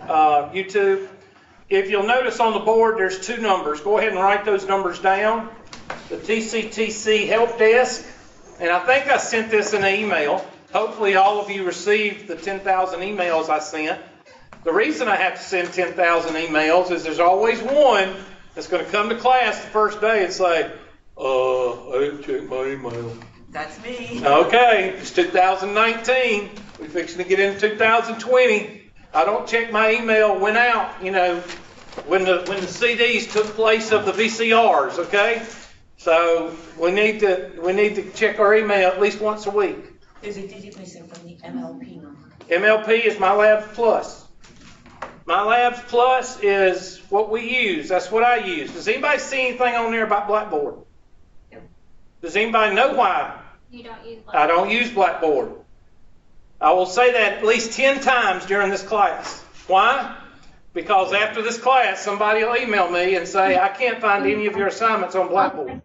YouTube. If you'll notice on the board, there's two numbers. Go ahead and write those numbers down. The TCTC Help Desk. And I think I sent this in an email. Hopefully all of you received the 10,000 emails I sent. The reason I have to send 10,000 emails is there's always one that's going to come to class the first day and say, I didn't check my email. That's me. Okay, it's 2019. We're fixing to get into 2020. I don't check my email went out, you know, when the CDs took place of the VCRs, okay? So we need to check our email at least once a week. There's a digit missing from the MLP number. MLP is Mylabsplus. Mylabsplus is what we use. That's what I use. Does anybody see anything on there about Blackboard? No. Does anybody know why You don't use Blackboard? I don't use Blackboard? I will say that at least 10 times during this class. Why? Because after this class, somebody will email me and say, I can't find any of your assignments on Blackboard.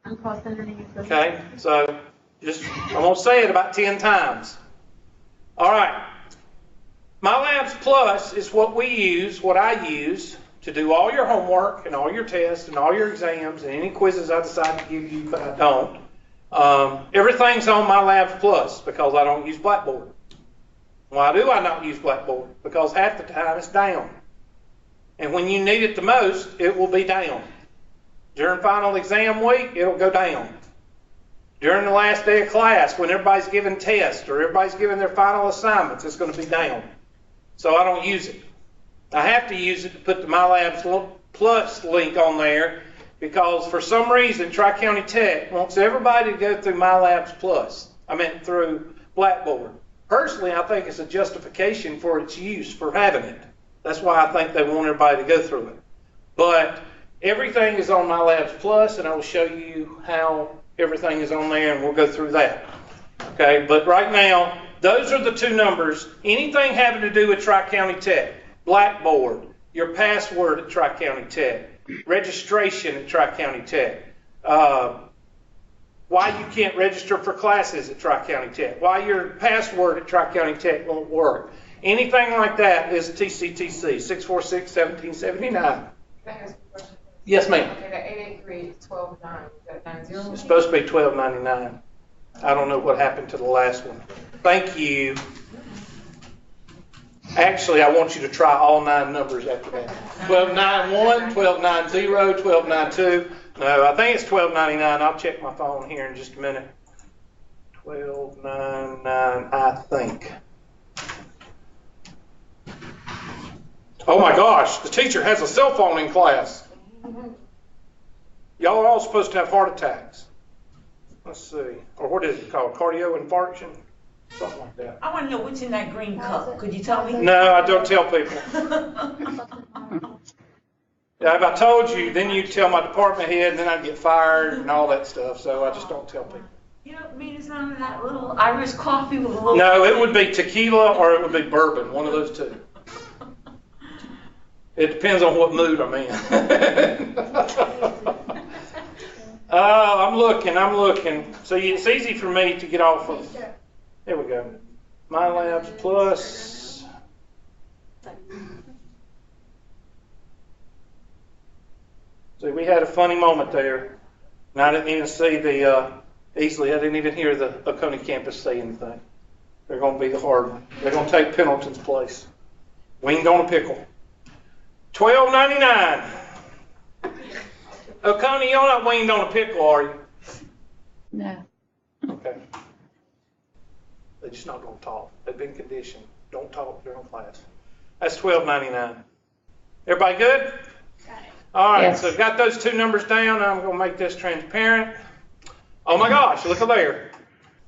Okay, so I'm going to say it about 10 times. All right. Mylabsplus is what we use, what I use, to do all your homework and all your tests and all your exams and any quizzes I decide to give you, but I don't. Everything's on Mylabsplus because I don't use Blackboard. Why do I not use Blackboard? Because half the time it's down. And when you need it the most, it will be down. During final exam week, it'll go down. During the last day of class, when everybody's giving tests or everybody's giving their final assignments, it's going to be down. So I don't use it. I have to use it to put the Mylabsplus link on there because for some reason Tri-County Tech wants everybody to go through Mylabsplus. I meant through Blackboard. Personally, I think it's a justification for its use, for having it. That's why I think they want everybody to go through it. But everything is on Mylabsplus, and I will show you how everything is on there, and we'll go through that. Okay, but right now, those are the two numbers. Anything having to do with Tri-County Tech, Blackboard, your password at Tri-County Tech, registration at Tri-County Tech, why you can't register for classes at Tri-County Tech, why your password at Tri-County Tech won't work. Anything like that is TCTC, 646-1779. Can I ask a question? Yes, ma'am. Okay, the 883 12.9, is that 90? It's supposed to be $12.99. I don't know what happened to the last one. Thank you. Actually, I want you to try all 9 numbers after that. 12.91, 12.90, 12.92. No, I think it's $12.99. I'll check my phone here in just a minute. $12.99, I think. Oh my gosh, the teacher has a cell phone in class. Y'all are all supposed to have heart attacks. Let's see. Or what is it called? Cardio infarction? Something like that. I want to know what's in that green cup. Could you tell me? No, I don't tell people. Yeah, if I told you, then you'd tell my department head, and then I'd get fired and all that stuff. So I just don't tell people. You don't mean it's none of that little Irish coffee with a little... No, it would be tequila or it would be bourbon, one of those two. It depends on what mood I'm in. I'm looking. So it's easy for me to get off of. There we go. Mylabsplus. See, we had a funny moment there. And I didn't even see easily, I didn't even hear the Oconee campus say anything. They're going to be the hard one. They're going to take Pendleton's place. Winged on a pickle. $12.99. Oconee, you're not winged on a pickle, are you? No. Okay. They're just not going to talk. They've been conditioned. Don't talk during class. That's $12.99. Everybody good? Got it. All right, Yes. so I've got those two numbers down. I'm going to make this transparent. Oh my gosh, look at there.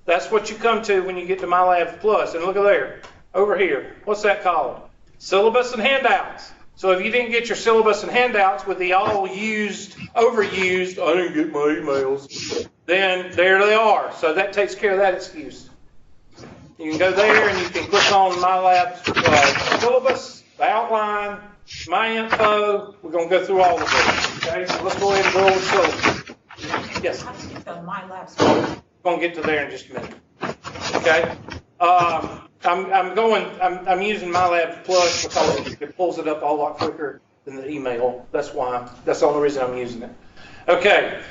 That's what you come to when you get to Mylabsplus. And look at there. Over here. What's that called? Syllabus and handouts. So if you didn't get your syllabus and handouts with the all used, overused, I didn't get my emails, then there they are. So that takes care of that excuse. You can go there and you can click on Mylabs syllabus, the outline, my info. We're going to go through all of it. Okay, so let's go ahead and go over syllabus. Yes? How do you get the Mylabs? We're going to get to there in just a minute. Okay? I I'm using Mylabsplus because it pulls it up a whole lot quicker than the email. That's why. That's the only reason I'm using it. Okay.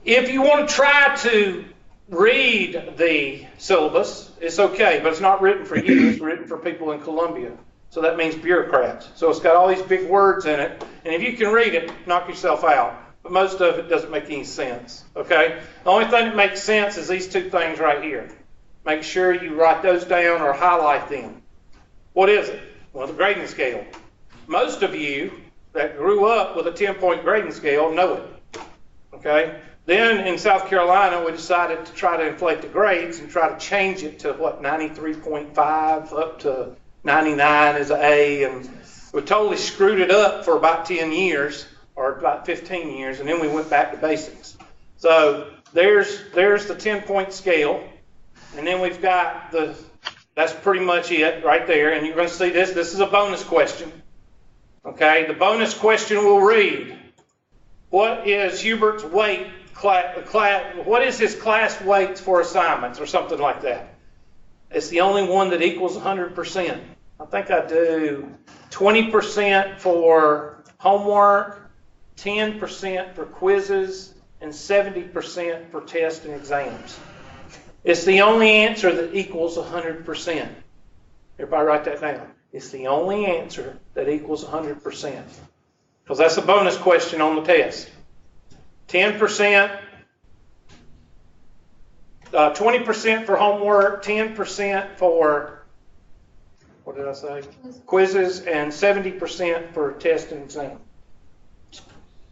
If you want to try to read the syllabus, it's okay, but it's not written for you. It's written for people in Columbia. So that means bureaucrats. So it's got all these big words in it, and if you can read it, knock yourself out. But most of it doesn't make any sense. Okay. The only thing that makes sense is these two things right here. Make sure you write those down or highlight them. What is it? Well, the grading scale. Most of you that grew up with a 10-point grading scale know it. Okay? Then in South Carolina, we decided to try to inflate the grades and try to change it to, 93.5 up to 99 as an A. And we totally screwed it up for about 10 years or about 15 years, and then we went back to basics. So there's the 10-point scale. And then we've got that's pretty much it right there. And you're going to see this. This is a bonus question. Okay, the bonus question will read, what is Hubert's weight, what is his class weights for assignments or something like that? It's the only one that equals 100%. I think I do 20% for homework, 10% for quizzes, and 70% for tests and exams. It's the only answer that equals 100%. Everybody write that down. It's the only answer that equals 100%. Because that's a bonus question on the test. 10%, 20% for homework, 10% for, what did I say? Quizzes, and 70% for test and exam.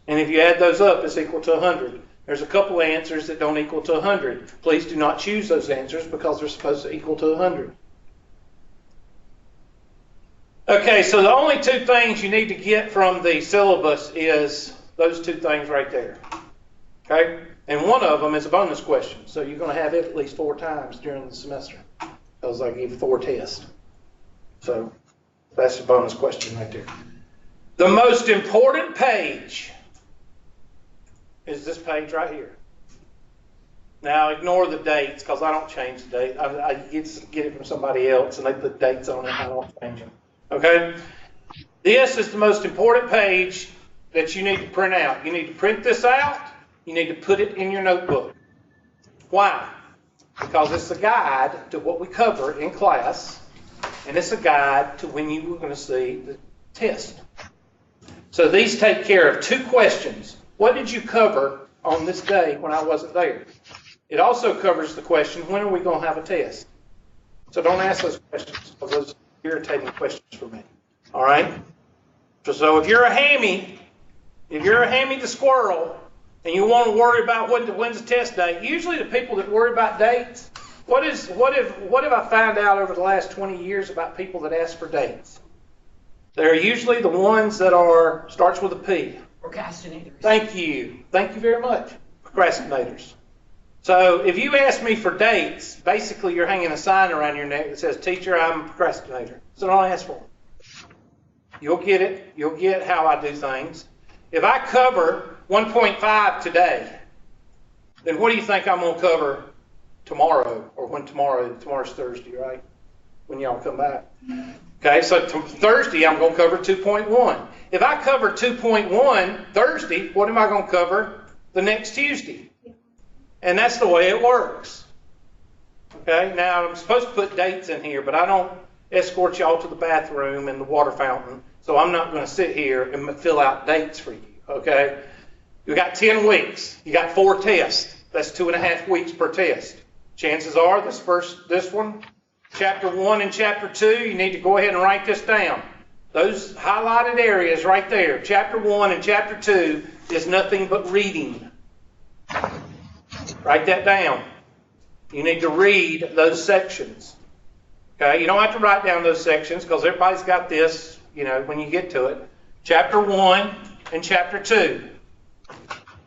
And if you add those up, it's equal to 100. There's a couple answers that don't equal to 100. Please do not choose those answers because they're supposed to equal to 100. Okay, so the only two things you need to get from the syllabus is those two things right there. Okay? And one of them is a bonus question. So you're going to have it at least 4 times during the semester because I give 4 tests. So that's the bonus question right there. The most important page is this page right here. Now ignore the dates because I don't change the date. I get it from somebody else and they put dates on it and I don't change them. Okay? This is the most important page that you need to print out. You need to print this out. You need to put it in your notebook. Why? Because it's a guide to what we cover in class and it's a guide to when you were going to see the test. So these take care of 2 questions. What did you cover on this day when I wasn't there? It also covers the question, when are we going to have a test? So don't ask those questions because those are irritating questions for me. All right? So if you're a hammy the squirrel, and you want to worry about when's the test date, usually the people that worry about dates, what have I found out over the last 20 years about people that ask for dates? They're usually the ones that starts with a P. Procrastinators. Thank you. Thank you very much. Procrastinators. So if you ask me for dates, basically you're hanging a sign around your neck that says, teacher, I'm a procrastinator. So don't ask for it. You'll get it. You'll get how I do things. If I cover 1.5 today, then what do you think I'm going to cover tomorrow? Or when tomorrow's Thursday, right? When y'all come back. Okay, so Thursday I'm going to cover 2.1. If I cover 2.1 Thursday, what am I going to cover the next Tuesday? And that's the way it works. Okay, now I'm supposed to put dates in here, but I don't escort y'all to the bathroom and the water fountain, so I'm not going to sit here and fill out dates for you. Okay, you got 10 weeks. You got 4 tests. That's 2.5 weeks per test. Chances are this one, Chapter 1 and Chapter 2, you need to go ahead and write this down. Those highlighted areas right there, Chapter 1 and Chapter 2, is nothing but reading. Write that down. You need to read those sections. Okay, you don't have to write down those sections because everybody's got this, when you get to it. Chapter 1 and Chapter 2.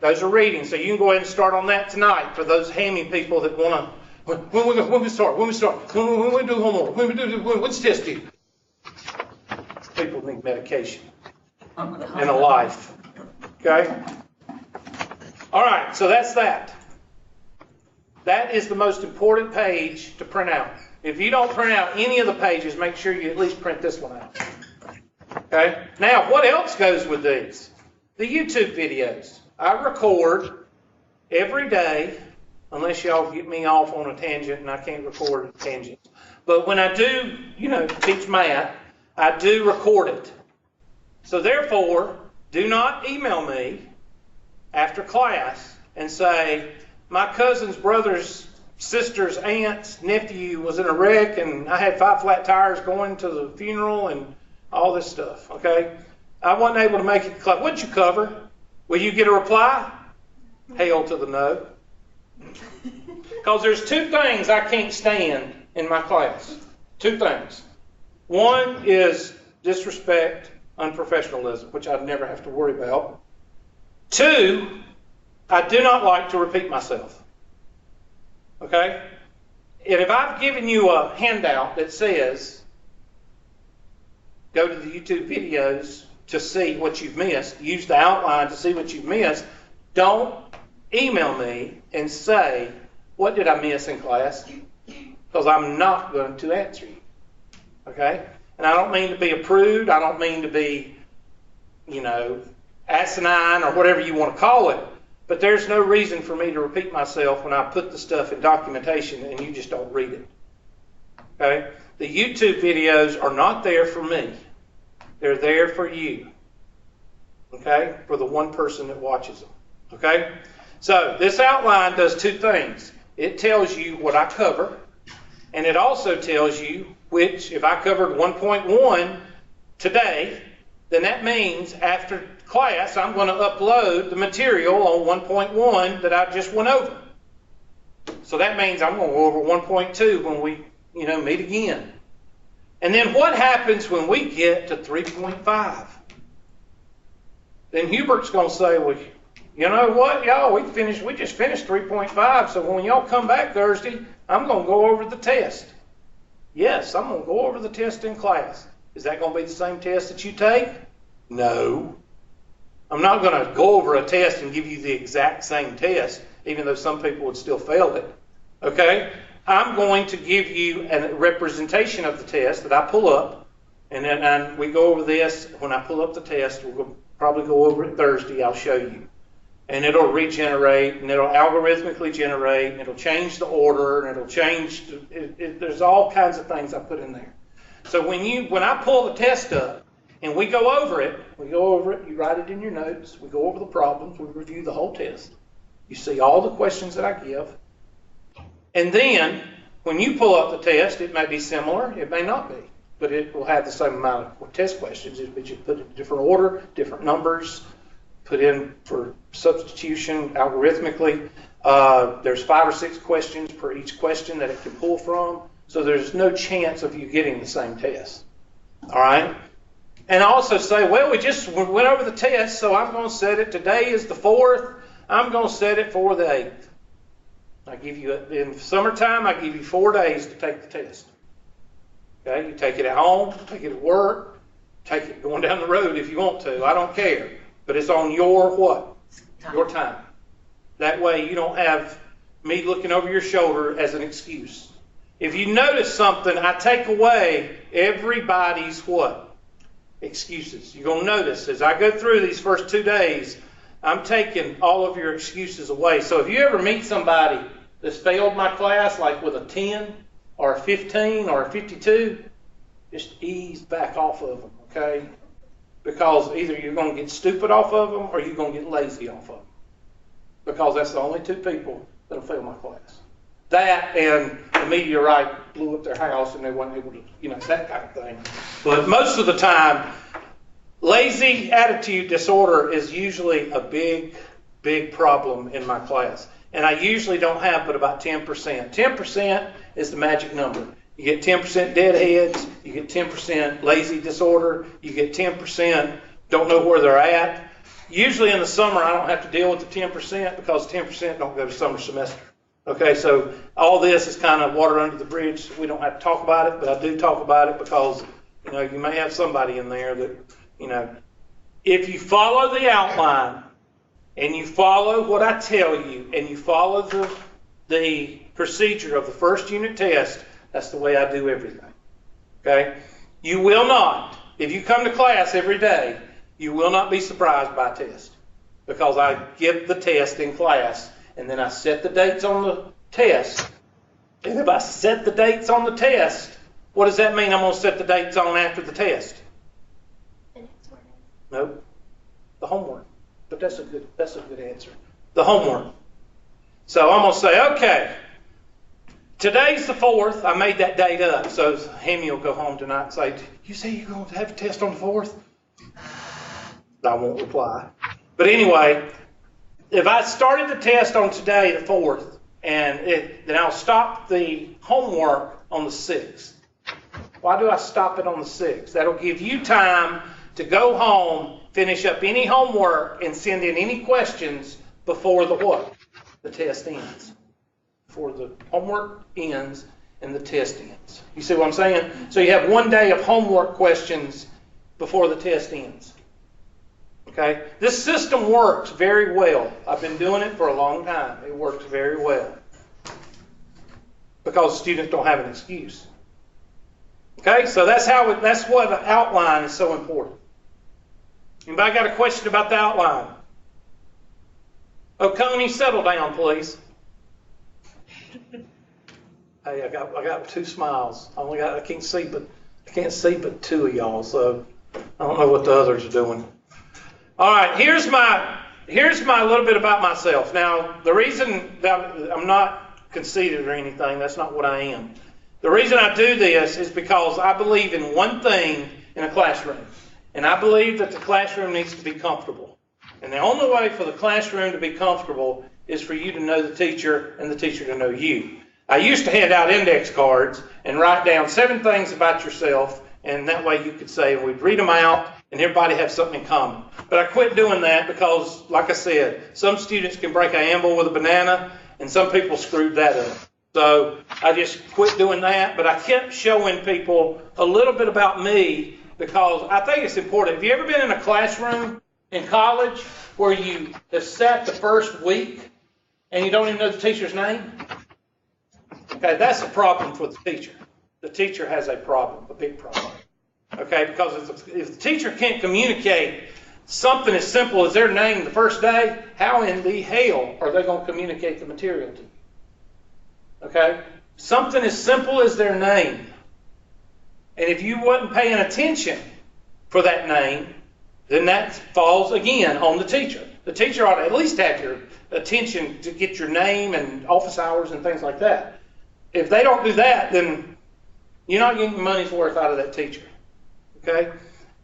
Those are reading, so you can go ahead and start on that tonight for those hammy people that want to. When we start? When we do homework? What's test due? People need medication and a life. Okay? All right, so that's that. That is the most important page to print out. If you don't print out any of the pages, make sure you at least print this one out. Okay? Now, what else goes with these? The YouTube videos. I record every day, unless y'all get me off on a tangent and I can't record a tangent. But when I do, teach math, I do record it. So therefore, do not email me after class and say, my cousin's brother's sister's aunt's nephew was in a wreck and I had 5 flat tires going to the funeral and all this stuff, okay? I wasn't able to make it to class. What'd you cover? Will you get a reply? Hail to the no. Because there's 2 things I can't stand in my class. 2 things. One is disrespect, unprofessionalism, which I'd never have to worry about. 2, I do not like to repeat myself. Okay? And if I've given you a handout that says, go to the YouTube videos to see what you've missed, use the outline to see what you've missed, don't email me and say, what did I miss in class? Because I'm not going to answer you. Okay? And I don't mean to be a prude. I don't mean to be, asinine or whatever you want to call it. But there's no reason for me to repeat myself when I put the stuff in documentation and you just don't read it. Okay? The YouTube videos are not there for me. They're there for you. Okay? For the one person that watches them. Okay? So this outline does 2 things. It tells you what I cover, and it also tells you which, if I covered 1.1 today, then that means after class I'm going to upload the material on 1.1 that I just went over. So that means I'm going to go over 1.2 when we, meet again. And then what happens when we get to 3.5? Then Hubert's going to say, well, you know what, y'all, we just finished 3.5, so when y'all come back Thursday, I'm going to go over the test. Yes, I'm going to go over the test in class. Is that going to be the same test that you take? No. I'm not going to go over a test and give you the exact same test, even though some people would still fail it. Okay? I'm going to give you a representation of the test that I pull up, and then we go over this. When I pull up the test, we'll probably go over it Thursday. I'll show you. And it'll regenerate, and it'll algorithmically generate, and it'll change the order, and it'll change, there's all kinds of things I put in there. So when I pull the test up, and we go over it, you write it in your notes, we go over the problems, we review the whole test. You see all the questions that I give. And then, when you pull up the test, it may be similar, it may not be, but it will have the same amount of test questions. But you put it in different order, different numbers, put in for substitution algorithmically. There's 5 or 6 questions per each question that it can pull from. So there's no chance of you getting the same test. All right? And I also say, well, we just went over the test, so I'm going to set it. Today is the 4th. I'm going to set it for the 8th. I give you, in summertime, I give you 4 days to take the test. Okay? You take it at home, take it at work, take it going down the road if you want to. I don't care. But it's on your what? Your time. That way you don't have me looking over your shoulder as an excuse. If you notice something, I take away everybody's what? Excuses. You're going to notice as I go through these first 2 days, I'm taking all of your excuses away. So if you ever meet somebody that's failed my class, like with a 10 or a 15 or a 52, just ease back off of them, okay? Because either you're going to get stupid off of them or you're going to get lazy off of them. Because that's the only 2 people that will fail my class. That and the meteorite blew up their house and they weren't able to, that kind of thing. But most of the time, lazy attitude disorder is usually a big, big problem in my class. And I usually don't have but about 10%. 10% is the magic number. You get 10% deadheads, you get 10% lazy disorder, you get 10% don't know where they're at. Usually in the summer I don't have to deal with the 10% because 10% don't go to summer semester. Okay, so all this is kind of water under the bridge. We don't have to talk about it, but I do talk about it because, you may have somebody in there that, if you follow the outline and you follow what I tell you and you follow the procedure of the first unit test, That's the way I do everything. Okay? You will not, if you come to class every day, you will not be surprised by a test. Because I give the test in class, and then I set the dates on the test. And if I set the dates on the test, what does that mean I'm going to set the dates on after the test? The next one. Nope. The homework. But that's a good answer. The homework. So I'm going to say, okay, today's the 4th. I made that date up. So Hemi will go home tonight and say, you say you're going to have a test on the 4th? I won't reply. But anyway, if I started the test on today, the 4th, then I'll stop the homework on the 6th. Why do I stop it on the 6th? That'll give you time to go home, finish up any homework, and send in any questions before the what? The test ends. Before the homework ends and the test ends. You see what I'm saying? So you have 1 day of homework questions before the test ends. Okay? This system works very well. I've been doing it for a long time. It works very well. Because students don't have an excuse. Okay? So that's why the outline is so important. Anybody got a question about the outline? Oconee, settle down, please. Hey, I got 2 smiles. I can't see but 2 of y'all, so I don't know what the others are doing. All right, here's my little bit about myself. Now, the reason that I'm not conceited or anything, that's not what I am. The reason I do this is because I believe in one thing in a classroom, and I believe that the classroom needs to be comfortable. And the only way for the classroom to be comfortable is for you to know the teacher and the teacher to know you. I used to hand out index cards and write down 7 things about yourself, and that way you could say, we'd read them out, and everybody have something in common. But I quit doing that because, like I said, some students can break an anvil with a banana, and some people screwed that up. So I just quit doing that, but I kept showing people a little bit about me because I think it's important. Have you ever been in a classroom in college where you have sat the first week and you don't even know the teacher's name? Okay, that's a problem for the teacher. The teacher has a problem, a big problem. Okay, because if the teacher can't communicate something as simple as their name the first day, how in the hell are they going to communicate the material to you? Okay? Something as simple as their name. And if you wasn't paying attention for that name, then that falls again on the teacher. The teacher ought to at least have your attention to get your name and office hours and things like that. If they don't do that, then you're not getting your money's worth out of that teacher. Okay?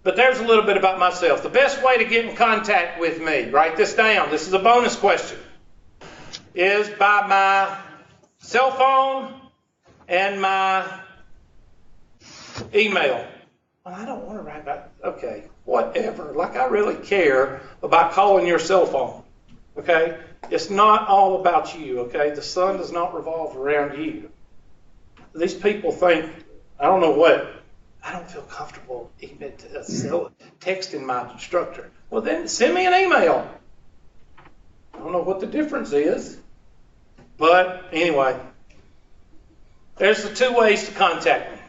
But there's a little bit about myself. The best way to get in contact with me, write this down, this is a bonus question, is by my cell phone and my email. Well, I don't want to write that. Okay, whatever. Like I really care about calling your cell phone. Okay? It's not all about you. Okay? The sun does not revolve around you. These people think, I don't know what, I don't feel comfortable even texting my instructor. Well, then send me an email. I don't know what the difference is. But anyway, there's the 2 ways to contact me.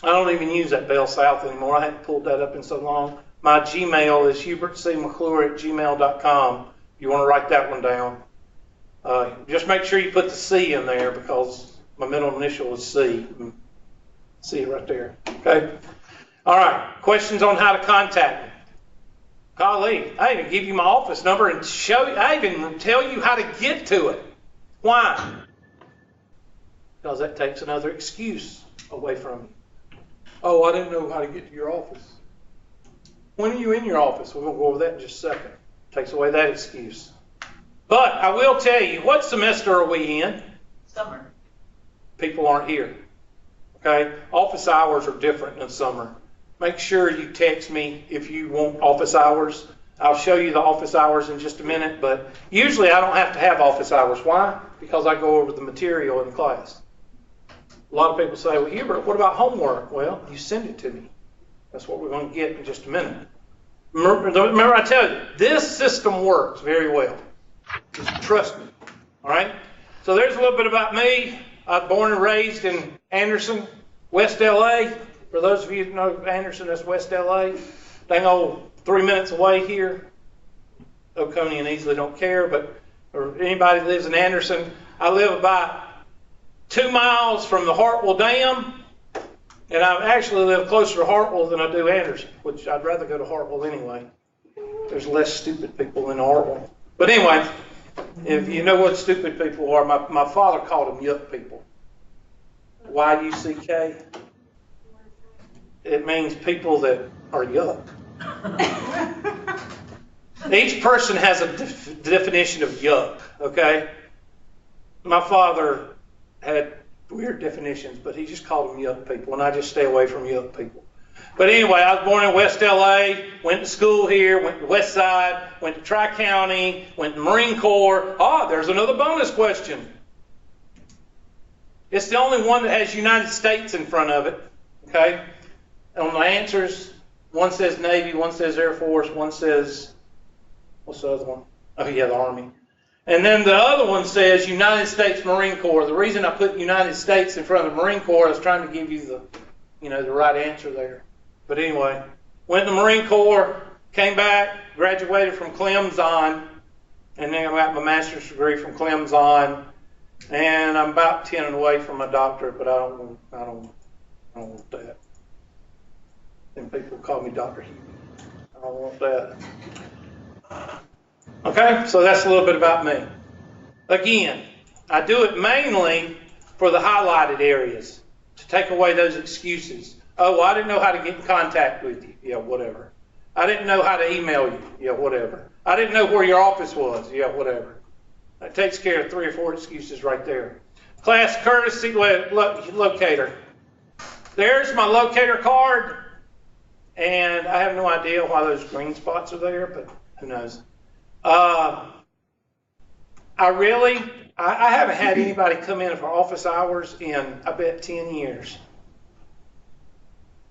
I don't even use that Bell South anymore. I haven't pulled that up in so long. My Gmail is hubertcmcclure@gmail.com. You want to write that one down. Just make sure you put the C in there because my middle initial is C. See it right there. Okay? All right. Questions on how to contact me. Golly, I even give you my office number and I even tell you how to get to it. Why? Because that takes another excuse away from you. Oh, I didn't know how to get to your office. When are you in your office? We'll go over that in just a second. Takes away that excuse. But I will tell you, what semester are we in? Summer. People aren't here. Okay? Office hours are different in summer. Make sure you text me if you want office hours. I'll show you the office hours in just a minute, but usually I don't have to have office hours. Why? Because I go over the material in class. A lot of people say, well, Hubert, what about homework? Well, you send it to me. That's what we're going to get in just a minute. Remember I tell you, this system works very well. Just trust me. All right? So there's a little bit about me. I was born and raised in Anderson, West LA. For those of you who know Anderson, that's West LA. Dang old 3 minutes away here. Oconee easily don't care, but or anybody that lives in Anderson, I live about 2 miles from the Hartwell Dam, and I actually live closer to Hartwell than I do Anderson, which I'd rather go to Hartwell anyway. There's less stupid people in Hartwell. But anyway, if you know what stupid people are, my father called them yuck people. Y-U-C-K. It means people that are yuck. Each person has a definition of yuck, okay? My father had weird definitions, but he just called them yuck people, and I just stay away from yuck people. But anyway, I was born in West LA, went to school here, went to West Side, went to Tri-County, went to Marine Corps. There's another bonus question. It's the only one that has United States in front of it, okay? On the answers, one says Navy, one says Air Force, one says, what's the other one? Oh yeah, the Army. And then the other one says United States Marine Corps. The reason I put United States in front of the Marine Corps, I was trying to give you the right answer there. But anyway, went to the Marine Corps, came back, graduated from Clemson, and then I got my master's degree from Clemson, and I'm about 10 away from my doctorate, but I don't want that. Then people call me Dr. Hugh. I don't want that. Okay, so that's a little bit about me. Again, I do it mainly for the highlighted areas, to take away those excuses. Oh, well, I didn't know how to get in contact with you. Yeah, whatever. I didn't know how to email you. Yeah, whatever. I didn't know where your office was. Yeah, whatever. That takes care of 3 or 4 excuses right there. Class courtesy locator. There's my locator card. And I have no idea why those green spots are there, but who knows. I haven't had anybody come in for office hours in, I bet, 10 years.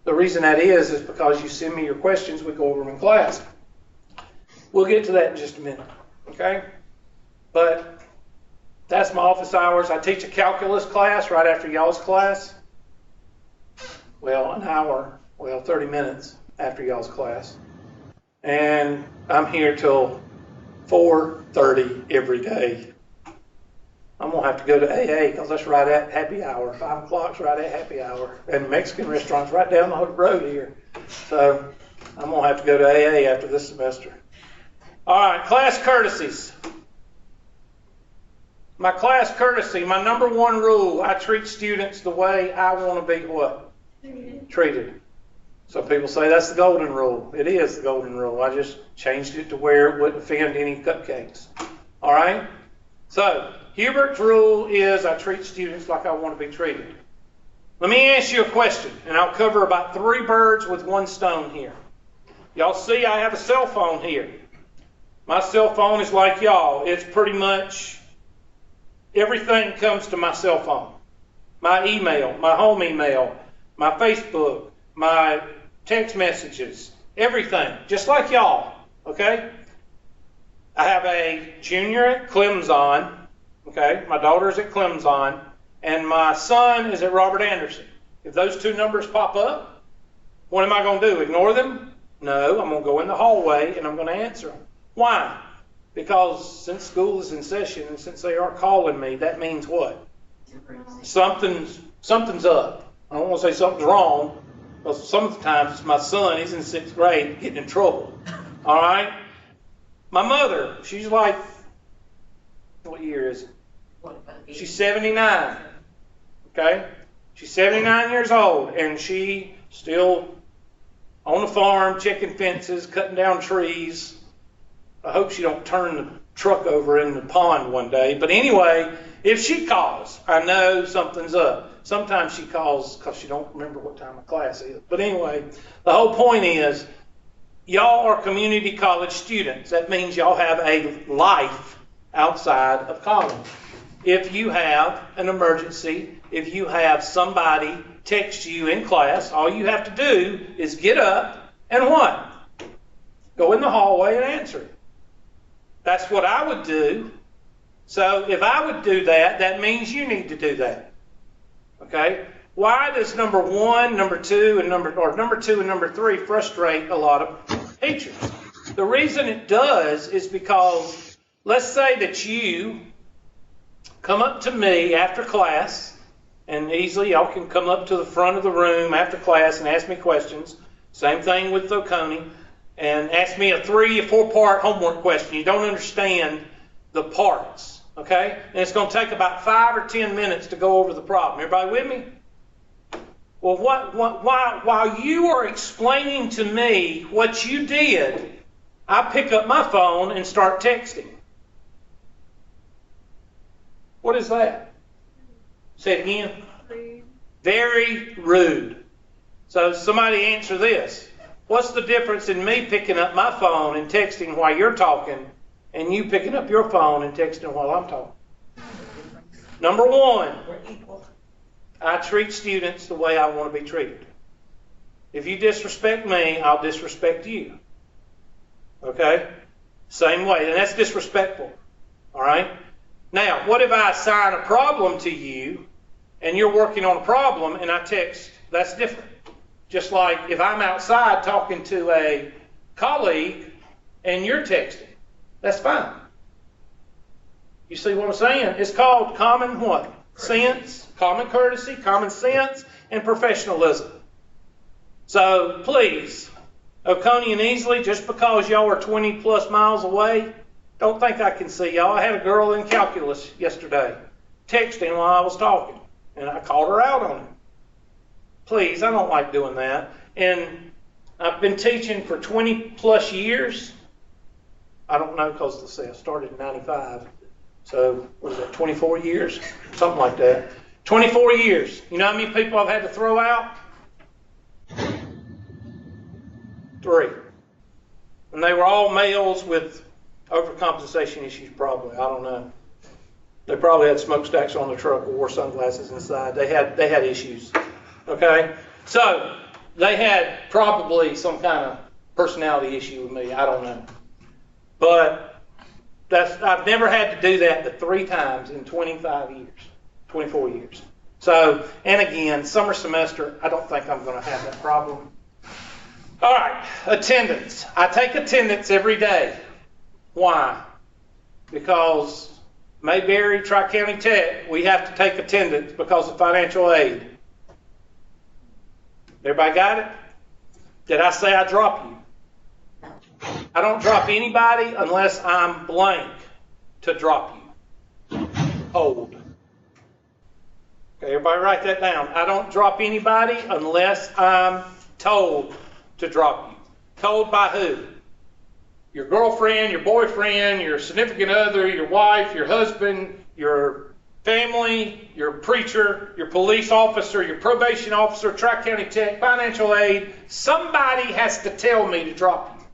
The reason that is because you send me your questions, we go over them in class. We'll get to that in just a minute, okay? But that's my office hours. I teach a calculus class right after y'all's class. Well, an hour. 30 minutes after y'all's class. And I'm here till 4:30 every day. I'm going to have to go to AA because that's right at happy hour. 5 o'clock's right at happy hour. And the Mexican restaurant's right down the road here. So I'm going to have to go to AA after this semester. All right, class courtesies. My class courtesy, my number 1 rule, I treat students the way I want to be what? Treated. Some people say that's the golden rule. It is the golden rule. I just changed it to where it wouldn't offend any cupcakes. All right? So, Hubert's rule is I treat students like I want to be treated. Let me ask you a question, and I'll cover about 3 birds with 1 stone here. Y'all see I have a cell phone here. My cell phone is like y'all. It's pretty much everything comes to my cell phone. My email, my home email, my Facebook, my text messages, everything, just like y'all, okay? I have a junior at Clemson, okay? My daughter's at Clemson, and my son is at Robert Anderson. If those 2 numbers pop up, what am I going to do? Ignore them? No, I'm going to go in the hallway and I'm going to answer them. Why? Because since school is in session and since they are calling me, that means what? Something's up. I don't want to say something's wrong. Because sometimes it's my son, he's in 6th grade, getting in trouble. All right? My mother, she's like, what year is it? She's 79. Okay? She's 79 years old, and she still on the farm, checking fences, cutting down trees. I hope she don't turn the truck over in the pond one day. But anyway, if she calls, I know something's up. Sometimes she calls because she don't remember what time of class is. But anyway, the whole point is, y'all are community college students. That means y'all have a life outside of college. If you have an emergency, if you have somebody text you in class, all you have to do is get up and what? Go in the hallway and answer it. That's what I would do. So if I would do that, that means you need to do that. Okay? Why does number 1, number 2, and number 3 frustrate a lot of teachers? The reason it does is because, let's say that you come up to me after class, and easily y'all can come up to the front of the room after class and ask me questions. Same thing with Oconee. And ask me a 3 or 4 part homework question. You don't understand the parts, okay? And it's going to take about 5 or 10 minutes to go over the problem. Everybody with me? Well, while you are explaining to me what you did, I pick up my phone and start texting. What is that? Say it again. Rude. Very rude. So somebody answer this. What's the difference in me picking up my phone and texting while you're talking and you picking up your phone and texting while I'm talking? Number 1, I treat students the way I want to be treated. If you disrespect me, I'll disrespect you. Okay? Same way. And that's disrespectful. All right? Now, what if I assign a problem to you and you're working on a problem and I text? That's different. Just like if I'm outside talking to a colleague and you're texting. That's fine. You see what I'm saying? It's called common what? Sense, common courtesy, common sense, and professionalism. So please, Oconee and Easley, just because y'all are 20 plus miles away, don't think I can see y'all. I had a girl in calculus yesterday texting while I was talking, and I called her out on it. Please, I don't like doing that. And I've been teaching for 20 plus years. I don't know because let's say I started in 95. So what is that, 24 years? Something like that. 24 years. You know how many people I've had to throw out? 3. And they were all males with overcompensation issues probably. I don't know. They probably had smokestacks on the truck or wore sunglasses inside. They had issues. Okay? So they had probably some kind of personality issue with me. I don't know. But I've never had to do that but 3 times in 25 years, 24 years. So, and again, summer semester, I don't think I'm going to have that problem. All right, attendance. I take attendance every day. Why? Because Mayberry, Tri-County Tech, we have to take attendance because of financial aid. Everybody got it? Did I say I drop you? I don't drop anybody unless I'm blank to drop you. Hold. Okay, everybody write that down. I don't drop anybody unless I'm told to drop you. Told by who? Your girlfriend, your boyfriend, your significant other, your wife, your husband, your family, your preacher, your police officer, your probation officer, Tri-County Tech, financial aid. Somebody has to tell me to drop you.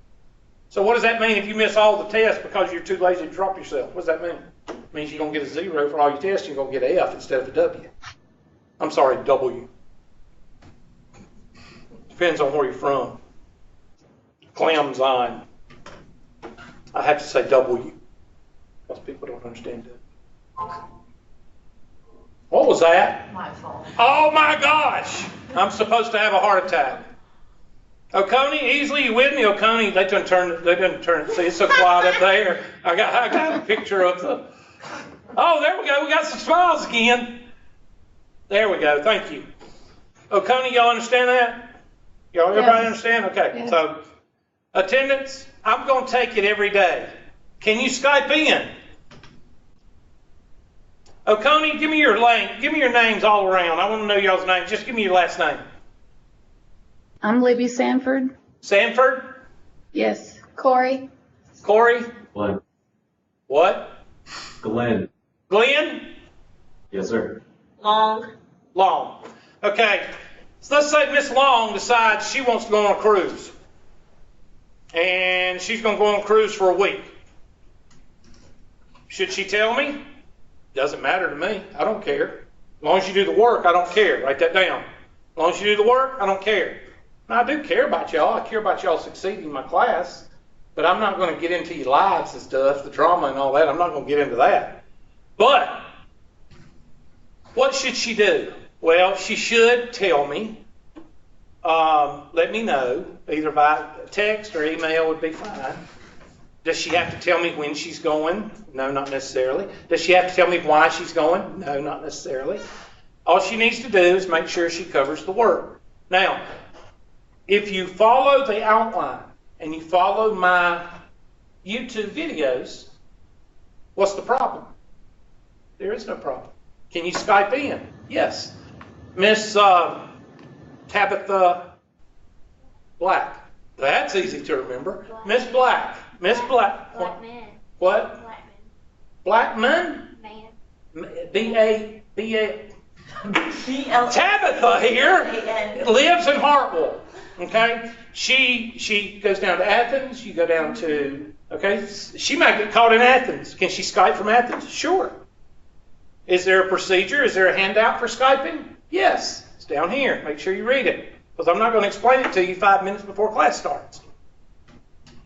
So what does that mean if you miss all the tests because you're too lazy to drop yourself? What does that mean? It means you're going to get a 0 for all your tests. You're going to get an F instead of a W. I'm sorry, W. Depends on where you're from. Clemson. I have to say W because people don't understand that. What was that? My fault. Oh my gosh! I'm supposed to have a heart attack. Oconee, Easley, you with me? Oconee, they didn't turn. See, it's so quiet up there. I got a picture of the. Oh, there we go. We got some smiles again. There we go. Thank you. Oconee, y'all understand that? Y'all, everybody understand? Okay. Yes. So, attendance, I'm going to take it every day. Can you Skype in? Oconee, give me your link. Give me your names all around. I want to know y'all's names. Just give me your last name. I'm Libby Sanford. Sanford? Yes. Corey. Corey? Glenn. What? Glenn. Glenn? Yes, sir. Long. Long. Okay. So let's say Miss Long decides she wants to go on a cruise. And she's going to go on a cruise for a week. Should she tell me? Doesn't matter to me. I don't care. As long as you do the work, I don't care. Write that down. As long as you do the work, I don't care. Now, I do care about y'all. I care about y'all succeeding in my class. But I'm not going to get into your lives and stuff, the drama and all that. I'm not going to get into that. But what should she do? Well, she should tell me. Let me know, either by text or email would be fine. Does she have to tell me when she's going? No, not necessarily. Does she have to tell me why she's going? No, not necessarily. All she needs to do is make sure she covers the work. Now, if you follow the outline and you follow my YouTube videos, what's the problem? There is no problem. Can you Skype in? Yes. Miss Tabitha Black. That's easy to remember. Miss Black. Miss Black. Black man. What? Black Blackman? man. B-A. Tabitha here lives in Hartwell. Okay? She goes down to Athens. You go down to, okay? She might get caught in Athens. Can she Skype from Athens? Sure. Is there a procedure? Is there a handout for Skyping? Yes. It's down here. Make sure you read it, because I'm not going to explain it to you 5 minutes before class starts.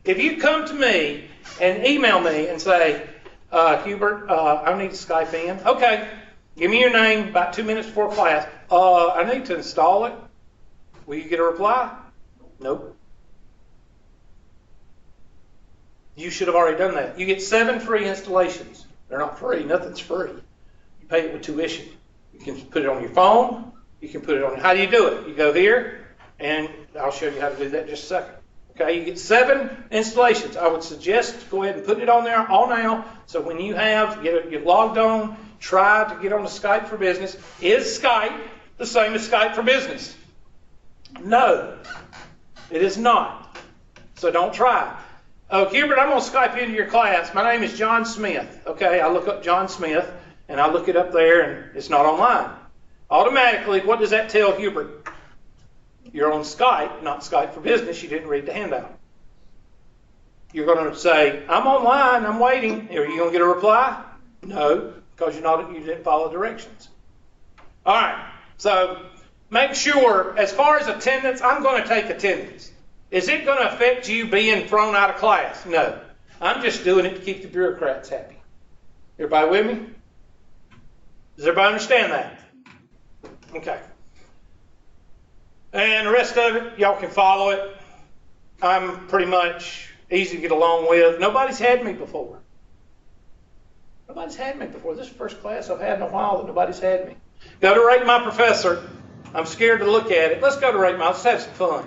If you come to me and email me and say, Hubert, I need to Skype in. Okay, give me your name about 2 minutes before class. I need to install it. Will you get a reply? Nope. You should have already done that. You get 7 free installations. They're not free. Nothing's free. You pay it with tuition. You can put it on your phone. You can put it on. How do you do it? You go here, and I'll show you how to do that in just a second. Okay, you get 7 installations. I would suggest go ahead and put it on there all now, so when you get logged on, try to get on the Skype for Business. Is Skype the same as Skype for Business? No, it is not. So don't try. Oh, Hubert, I'm going to Skype into your class. My name is John Smith. Okay, I look up John Smith, and I look it up there, and it's not online. Automatically, what does that tell Hubert? You're on Skype, not Skype for Business. You didn't read the handout. You're going to say, I'm online, I'm waiting. Are you going to get a reply? No, because you didn't follow directions. All right, so make sure, as far as attendance, I'm going to take attendance. Is it going to affect you being thrown out of class? No. I'm just doing it to keep the bureaucrats happy. Everybody with me? Does everybody understand that? Okay. And the rest of it, y'all can follow it. I'm pretty much easy to get along with. Nobody's had me before. Nobody's had me before. This is the first class I've had in a while that nobody's had me. Go to Rate My Professor. I'm scared to look at it. Let's go to Rate My. Let's have some fun.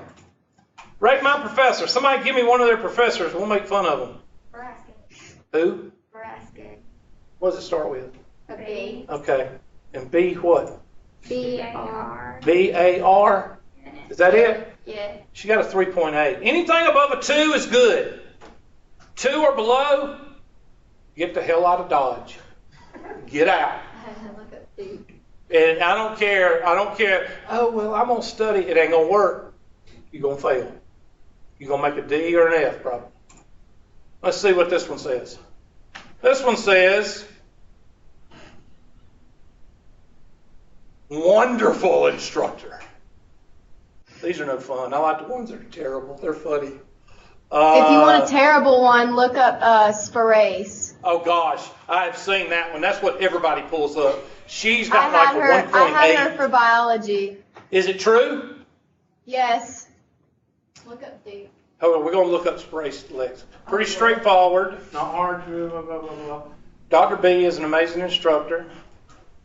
Rate My Professor. Somebody give me one of their professors. We'll make fun of them. Nebraska. Who? Nebraska. What does it start with? A B. Okay. And B what? B-A-R. B-A-R? Is that it? Yeah. She got a 3.8. Anything above a 2 is good. 2 or below, get the hell out of Dodge. Get out. Look at D. And I don't care. Oh, well, I'm going to study. It ain't going to work. You're going to fail. You're going to make a D or an F probably. Let's see what this one says. This one says, wonderful instructor. These are no fun. I like the ones that are terrible. They're funny. If you want a terrible one, look up Sparace. Oh gosh, I've seen that one. That's what everybody pulls up. She's got I like a 1.8. had her for biology. Is it true? Yes. Look up D. Hold on, we're going to look up Sparace Lex. Pretty straightforward. Not hard to blah, blah, blah, blah. Dr. B is an amazing instructor.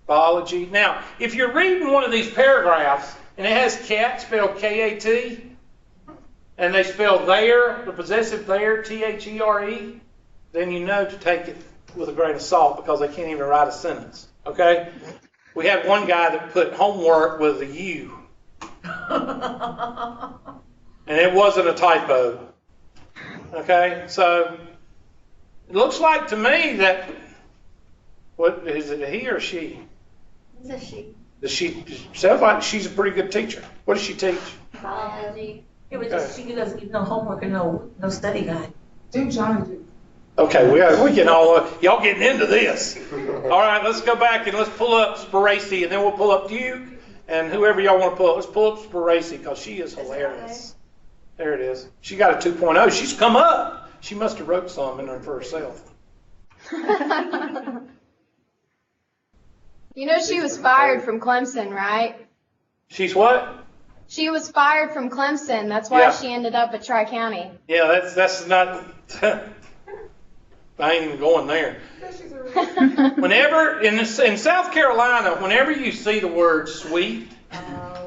Biology. Now, if you're reading one of these paragraphs and it has cat spelled K-A-T, and they spell there, the possessive there, T-H-E-R-E, then you know to take it with a grain of salt because they can't even write a sentence. Okay? We had one guy that put homework with a U. And it wasn't a typo. Okay? So, it looks like to me that, what is it, a he or she? It's a she. Sounds like she's a pretty good teacher. What does she teach? Biology. It was just, she doesn't give no homework and no study guide. Do Johnny do? Okay, we can all, y'all getting into this. All right, let's go back and let's pull up Sparacy, and then we'll pull up Duke and whoever y'all want to pull up. Let's pull up Sparacy because she is hilarious. There it is. She got a 2.0. She's come up. She must have wrote some in there for herself. You know she was fired from Clemson, right? She's what? She was fired from Clemson. That's why Yeah. she ended up at Tri-County. Yeah, that's not. I ain't even going there. Whenever in South Carolina, whenever you see the word sweet,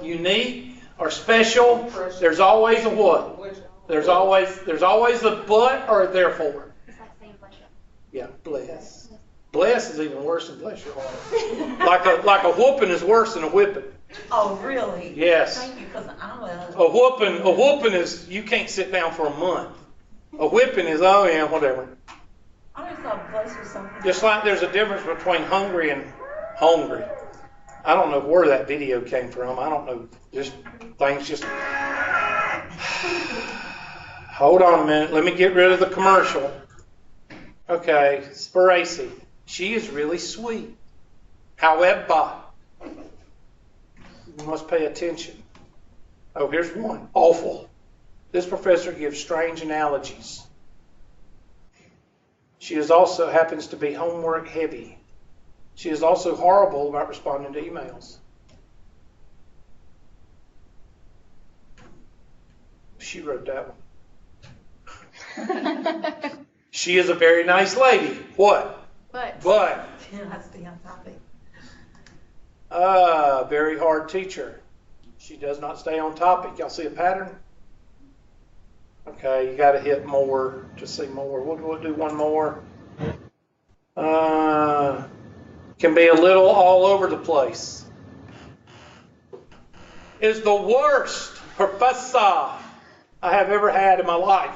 unique, or special, there's always a what? There's always a but or a therefore. It's like saying bless you. Yeah, bless. Bless is even worse than bless your heart. Like a whooping is worse than a whipping. Oh, really? Yes. Thank you, because I'm A whooping is you can't sit down for a month. A whipping is, oh yeah, whatever. I just thought bless was something. Just like there's a difference between hungry and hungry. I don't know where that video came from. I don't know. Just things just. Hold on a minute. Let me get rid of the commercial. Okay, Spiracy. She is really sweet. However, you must pay attention. Oh, here's one. Awful. This professor gives strange analogies. She is also happens to be homework heavy. She is also horrible about responding to emails. She wrote that one. She is a very nice lady. What? But. Yeah, that's the on topic. Very hard teacher. She does not stay on topic. Y'all see a pattern? Okay, you got to hit more to see more. We'll do one more. Can be a little all over the place. Is the worst professor I have ever had in my life.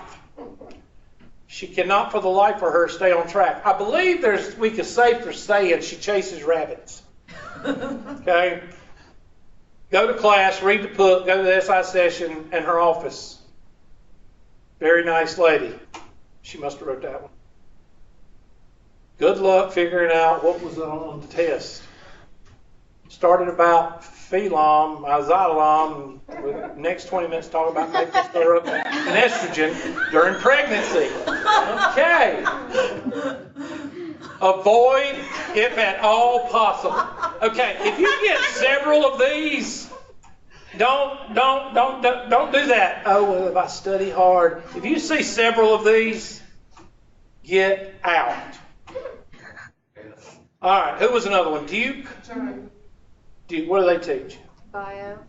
She cannot for the life of her stay on track. I believe we could say for saying she chases rabbits. Okay? Go to class, read the book, go to the SI session and her office. Very nice lady. She must have wrote that one. Good luck figuring out what was on the test. Started about phenom, isotalom, with next 20 minutes talk about maple syrup and estrogen during pregnancy. Okay. Avoid if at all possible. Okay, if you get several of these, don't do that. Oh, well, if I study hard. If you see several of these, get out. All right, who was another one? Duke? Duke, what do they teach? Bio.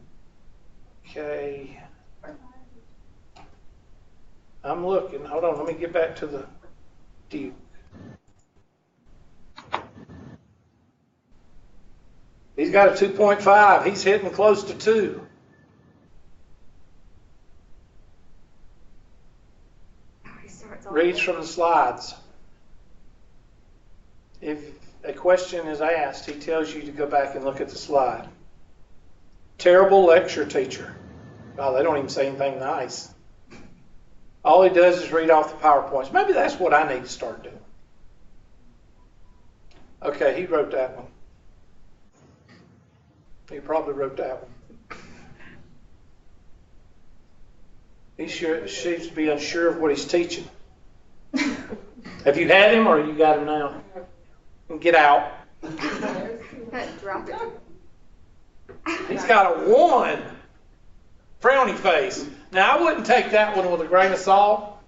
Okay. I'm looking. Hold on, let me get back to the Duke. He's got a 2.5. He's hitting close to 2. Reads from the slides. If a question is asked, he tells you to go back and look at the slide. Terrible lecture teacher. Oh, they don't even say anything nice. All he does is read off the PowerPoints. Maybe that's what I need to start doing. Okay, he wrote that one. He probably wrote that one. He seems to be unsure of what he's teaching. Have you had him or you got him now? Get out. Drop it. He's got a 1. Frowny face. Now, I wouldn't take that one with a grain of salt,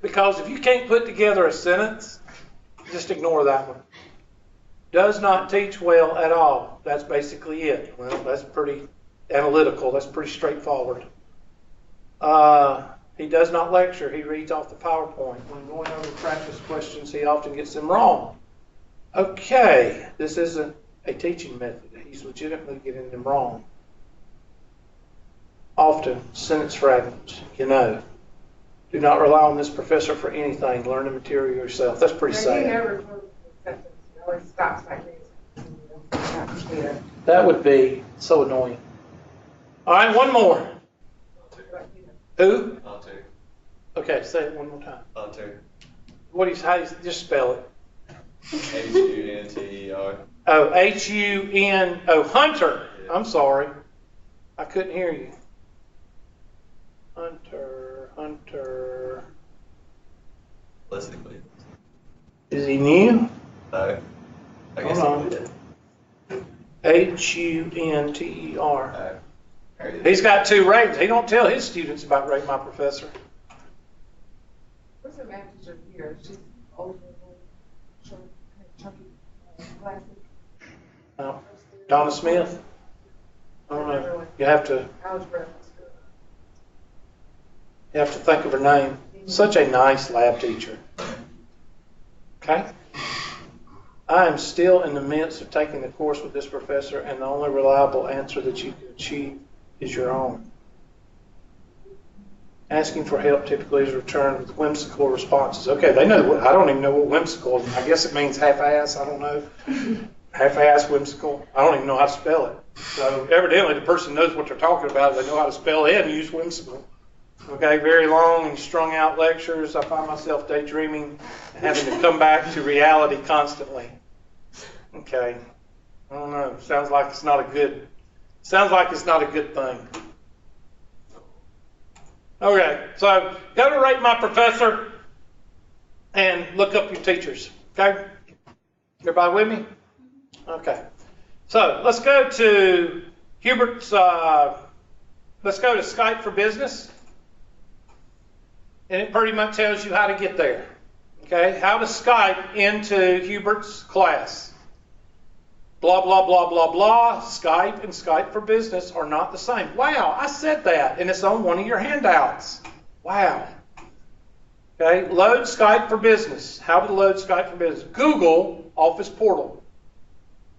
because if you can't put together a sentence, just ignore that one. Does not teach well at all. That's basically it. Well, that's pretty analytical. That's pretty straightforward. He does not lecture. He reads off the PowerPoint. When going over practice questions, he often gets them wrong. Okay, this isn't a teaching method. He's legitimately getting them wrong. Often, sentence fragments, Do not rely on this professor for anything. Learn the material yourself. That's pretty He sad. never always stops like this. That would be so annoying. All right, one more. Who? Hunter. Okay, say it one more time. Hunter. How do you just spell it? Hunter. Oh, Hun. Oh, Hunter. I'm sorry. I couldn't hear you. Hunter. Leslie Williams. Is he new? No. I guess Hold on. he did. Hunter. He's got 2 ratings. He don't tell his students about Rate My Professor. What's the math teacher here? She's older, short, chunky, glasses. Donna Smith? I don't know. You have to Algebra. think of her name. Such a nice lab teacher. Okay? I am still in the midst of taking the course with this professor, and the only reliable answer that you can achieve is your own. Asking for help typically is returned with whimsical responses. Okay, they know. I don't even know what whimsical is. I guess it means half-ass. I don't know. Half-ass, whimsical. I don't even know how to spell it. So evidently the person knows what they're talking about. They know how to spell it and use whimsical. Okay, very long and strung out lectures. I find myself daydreaming and having to come back to reality constantly. Okay, I don't know. Sounds like it's not a good thing. Okay, so go to Rate My Professor and look up your teachers. Okay, everybody with me? Okay, so let's go to Hubert's. Let's go to Skype for Business. And it pretty much tells you how to get there. Okay, how to Skype into Hubert's class. Blah, blah, blah, blah, blah. Skype and Skype for Business are not the same. Wow, I said that, and it's on one of your handouts. Wow. Okay, load Skype for Business. How to load Skype for Business. Google Office Portal.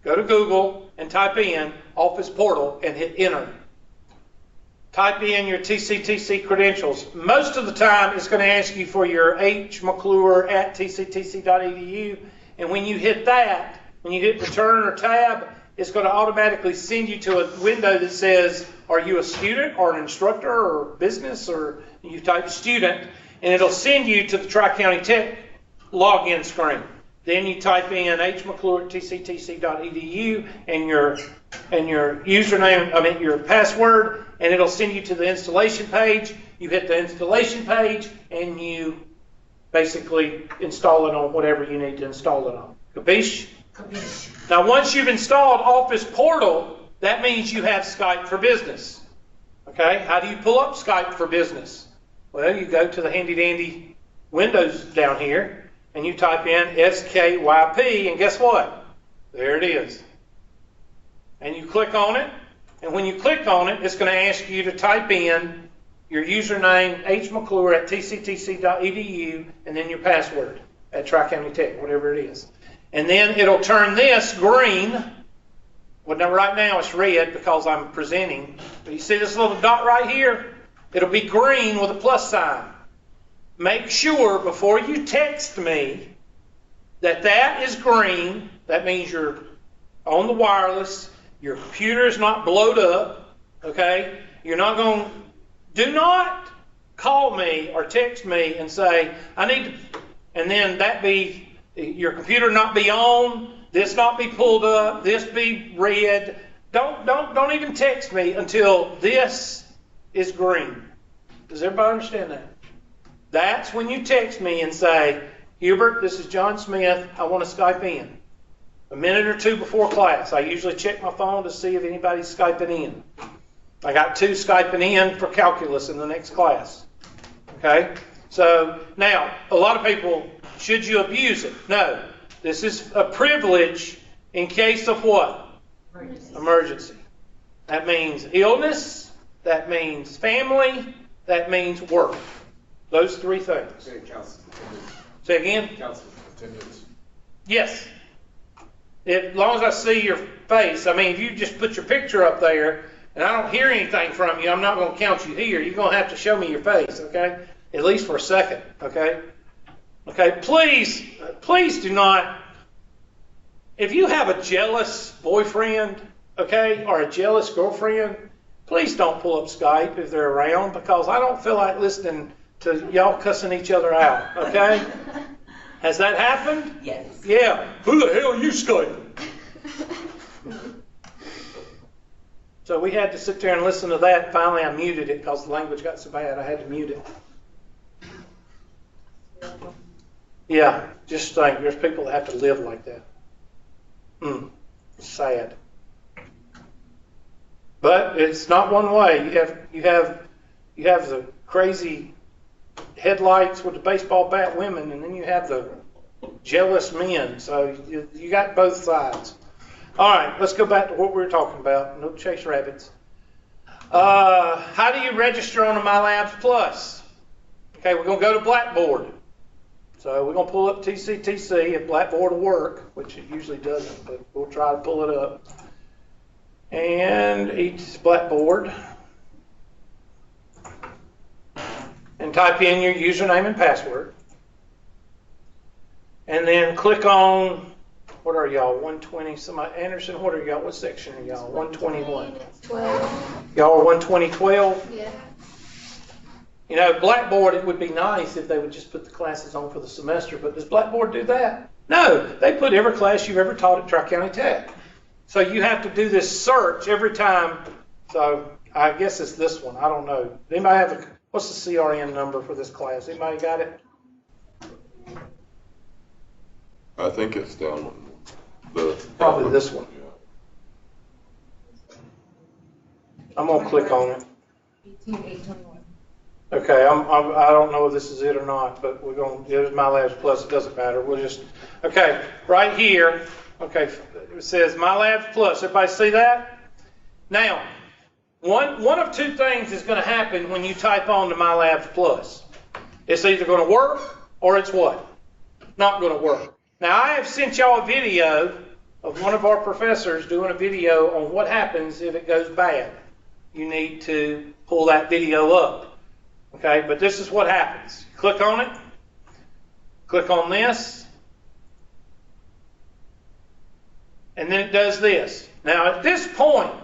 Go to Google and type in Office Portal and hit Enter. Type in your TCTC credentials. Most of the time, it's going to ask you for your hmcclure@tctc.edu. And when you hit that, when you hit Return or Tab, it's going to automatically send you to a window that says, are you a student or an instructor or business? Or you type student, and it'll send you to the Tri-County Tech login screen. Then you type in hmcclure@tctc.edu and your username, your password, and it'll send you to the installation page. You hit the installation page, and you basically install it on whatever you need to install it on. Capiche? Capiche. Now, once you've installed Office Portal, that means you have Skype for Business. Okay? How do you pull up Skype for Business? Well, you go to the handy-dandy windows down here, and you type in SKYP, and guess what? There it is. And you click on it, and when you click on it, it's going to ask you to type in your username, hmcclure@tctc.edu, and then your password at Tri-County Tech, whatever it is. And then it'll turn this green. Well, now right now it's red because I'm presenting. But you see this little dot right here? It'll be green with a plus sign. Make sure before you text me that that is green. That means you're on the wireless. Your computer is not blowed up. Okay? You're not going. Do not call me or text me and say I need to, and then that be your computer not be on, this not be pulled up, this be red. Don't even text me until this is green. Does everybody understand that? That's when you text me and say, Hubert, this is John Smith. I want to Skype in. A minute or two before class. I usually check my phone to see if anybody's Skyping in. I got 2 Skyping in for calculus in the next class. Okay? So, now, a lot of people, should you abuse it? No. This is a privilege in case of what? Emergency. That means illness. That means family. That means work. Those 3 things. Say again? Yes. As long as I see your face. I mean, if you just put your picture up there and I don't hear anything from you, I'm not going to count you here. You're going to have to show me your face, okay? At least for a second, okay? Okay, please do not. If you have a jealous boyfriend, okay, or a jealous girlfriend, please don't pull up Skype if they're around because I don't feel like listening to y'all cussing each other out, okay? Has that happened? Yes. Yeah. Who the hell are you Skyping? So we had to sit there and listen to that. Finally, I muted it because the language got so bad I had to mute it. Yeah, just think, there's people that have to live like that. Sad. But it's not one way. You have the crazy headlights with the baseball bat women, and then you have the jealous men. So you got both sides. All right, let's go back to what we were talking about. No chase rabbits. How do you register on a Mylabsplus? Okay, we're going to go to Blackboard. So we're going to pull up TCTC if Blackboard will work, which it usually doesn't, but we'll try to pull it up. And each Blackboard. And type in your username and password. And then click on, what are y'all, 120, somebody, Anderson, what are y'all, what section are y'all, 121? 12. Y'all are 12012? Yeah. You know, Blackboard, it would be nice if they would just put the classes on for the semester, but does Blackboard do that? No, they put every class you've ever taught at Tri-County Tech. So you have to do this search every time. So I guess it's this one, I don't know. Anybody have what's the CRN number for this class? Anybody got it? I think it's down Probably this one. I'm gonna click on it. 18821. Okay, I don't know if this is it or not, but we're going to, it is Mylabsplus, it doesn't matter. We'll just, okay, right here, okay, it says Mylabsplus. Everybody see that? Now, one of two things is going to happen when you type on to Mylabsplus. It's either going to work or it's what? Not going to work. Now, I have sent y'all a video of one of our professors doing a video on what happens if it goes bad. You need to pull that video up. Okay, but this is what happens. Click on it. Click on this. And then it does this. Now, at this point,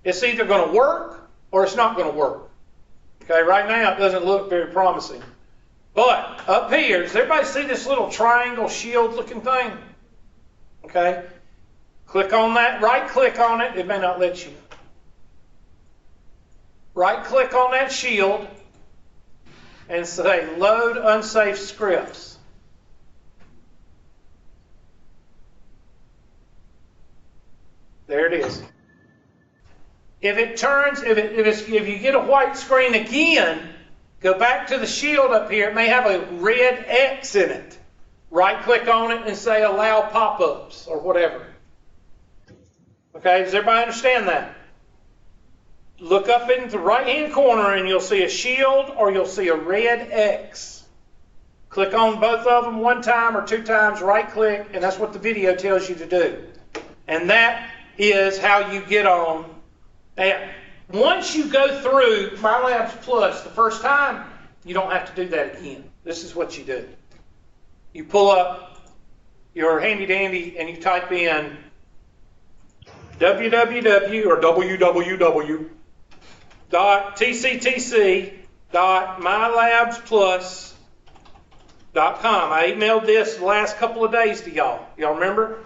it's either going to work or it's not going to work. Okay, right now it doesn't look very promising. But up here, does everybody see this little triangle shield looking thing? Okay, click on that. Right click on it. It may not let you. Right click on that shield and say load unsafe scripts. There it is. If it turns, if you get a white screen again, go back to the shield up here. It may have a red X in it. Right click on it and say allow pop-ups or whatever. Okay, does everybody understand that? Look up in the right-hand corner and you'll see a shield or you'll see a red X. Click on both of them one time or two times, right-click, and that's what the video tells you to do. And that is how you get on. Now, once you go through Mylabsplus the first time, you don't have to do that again. This is what you do. You pull up your handy-dandy and you type in www or www.tctc.mylabsplus.com. I emailed this the last couple of days to y'all. Y'all remember?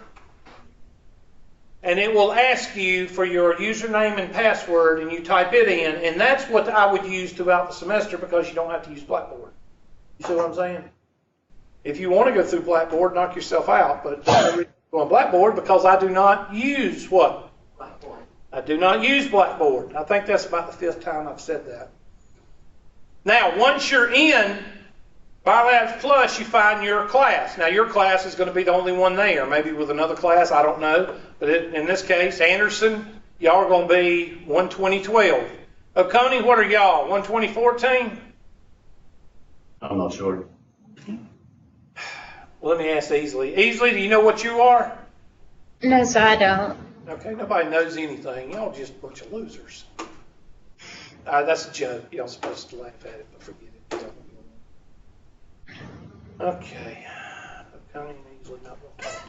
And it will ask you for your username and password, and you type it in, and that's what I would use throughout the semester because you don't have to use Blackboard. You see what I'm saying? If you want to go through Blackboard, knock yourself out, but go on Blackboard because I do not use what? Blackboard. I do not use Blackboard. I think that's about the fifth time I've said that. Now, once you're in Mylabsplus, you find your class. Now, your class is going to be the only one there. Maybe with another class, I don't know. But in this case, Anderson, y'all are going to be 12012. Oconee, what are y'all? 12014? I'm not sure. Well, let me ask Easley. Easley, do you know what you are? No, so I don't. Okay, nobody knows anything. Y'all just a bunch of losers. That's a joke. Y'all supposed to laugh at it, but forget it. Okay. Oconee and Easley not going to talk.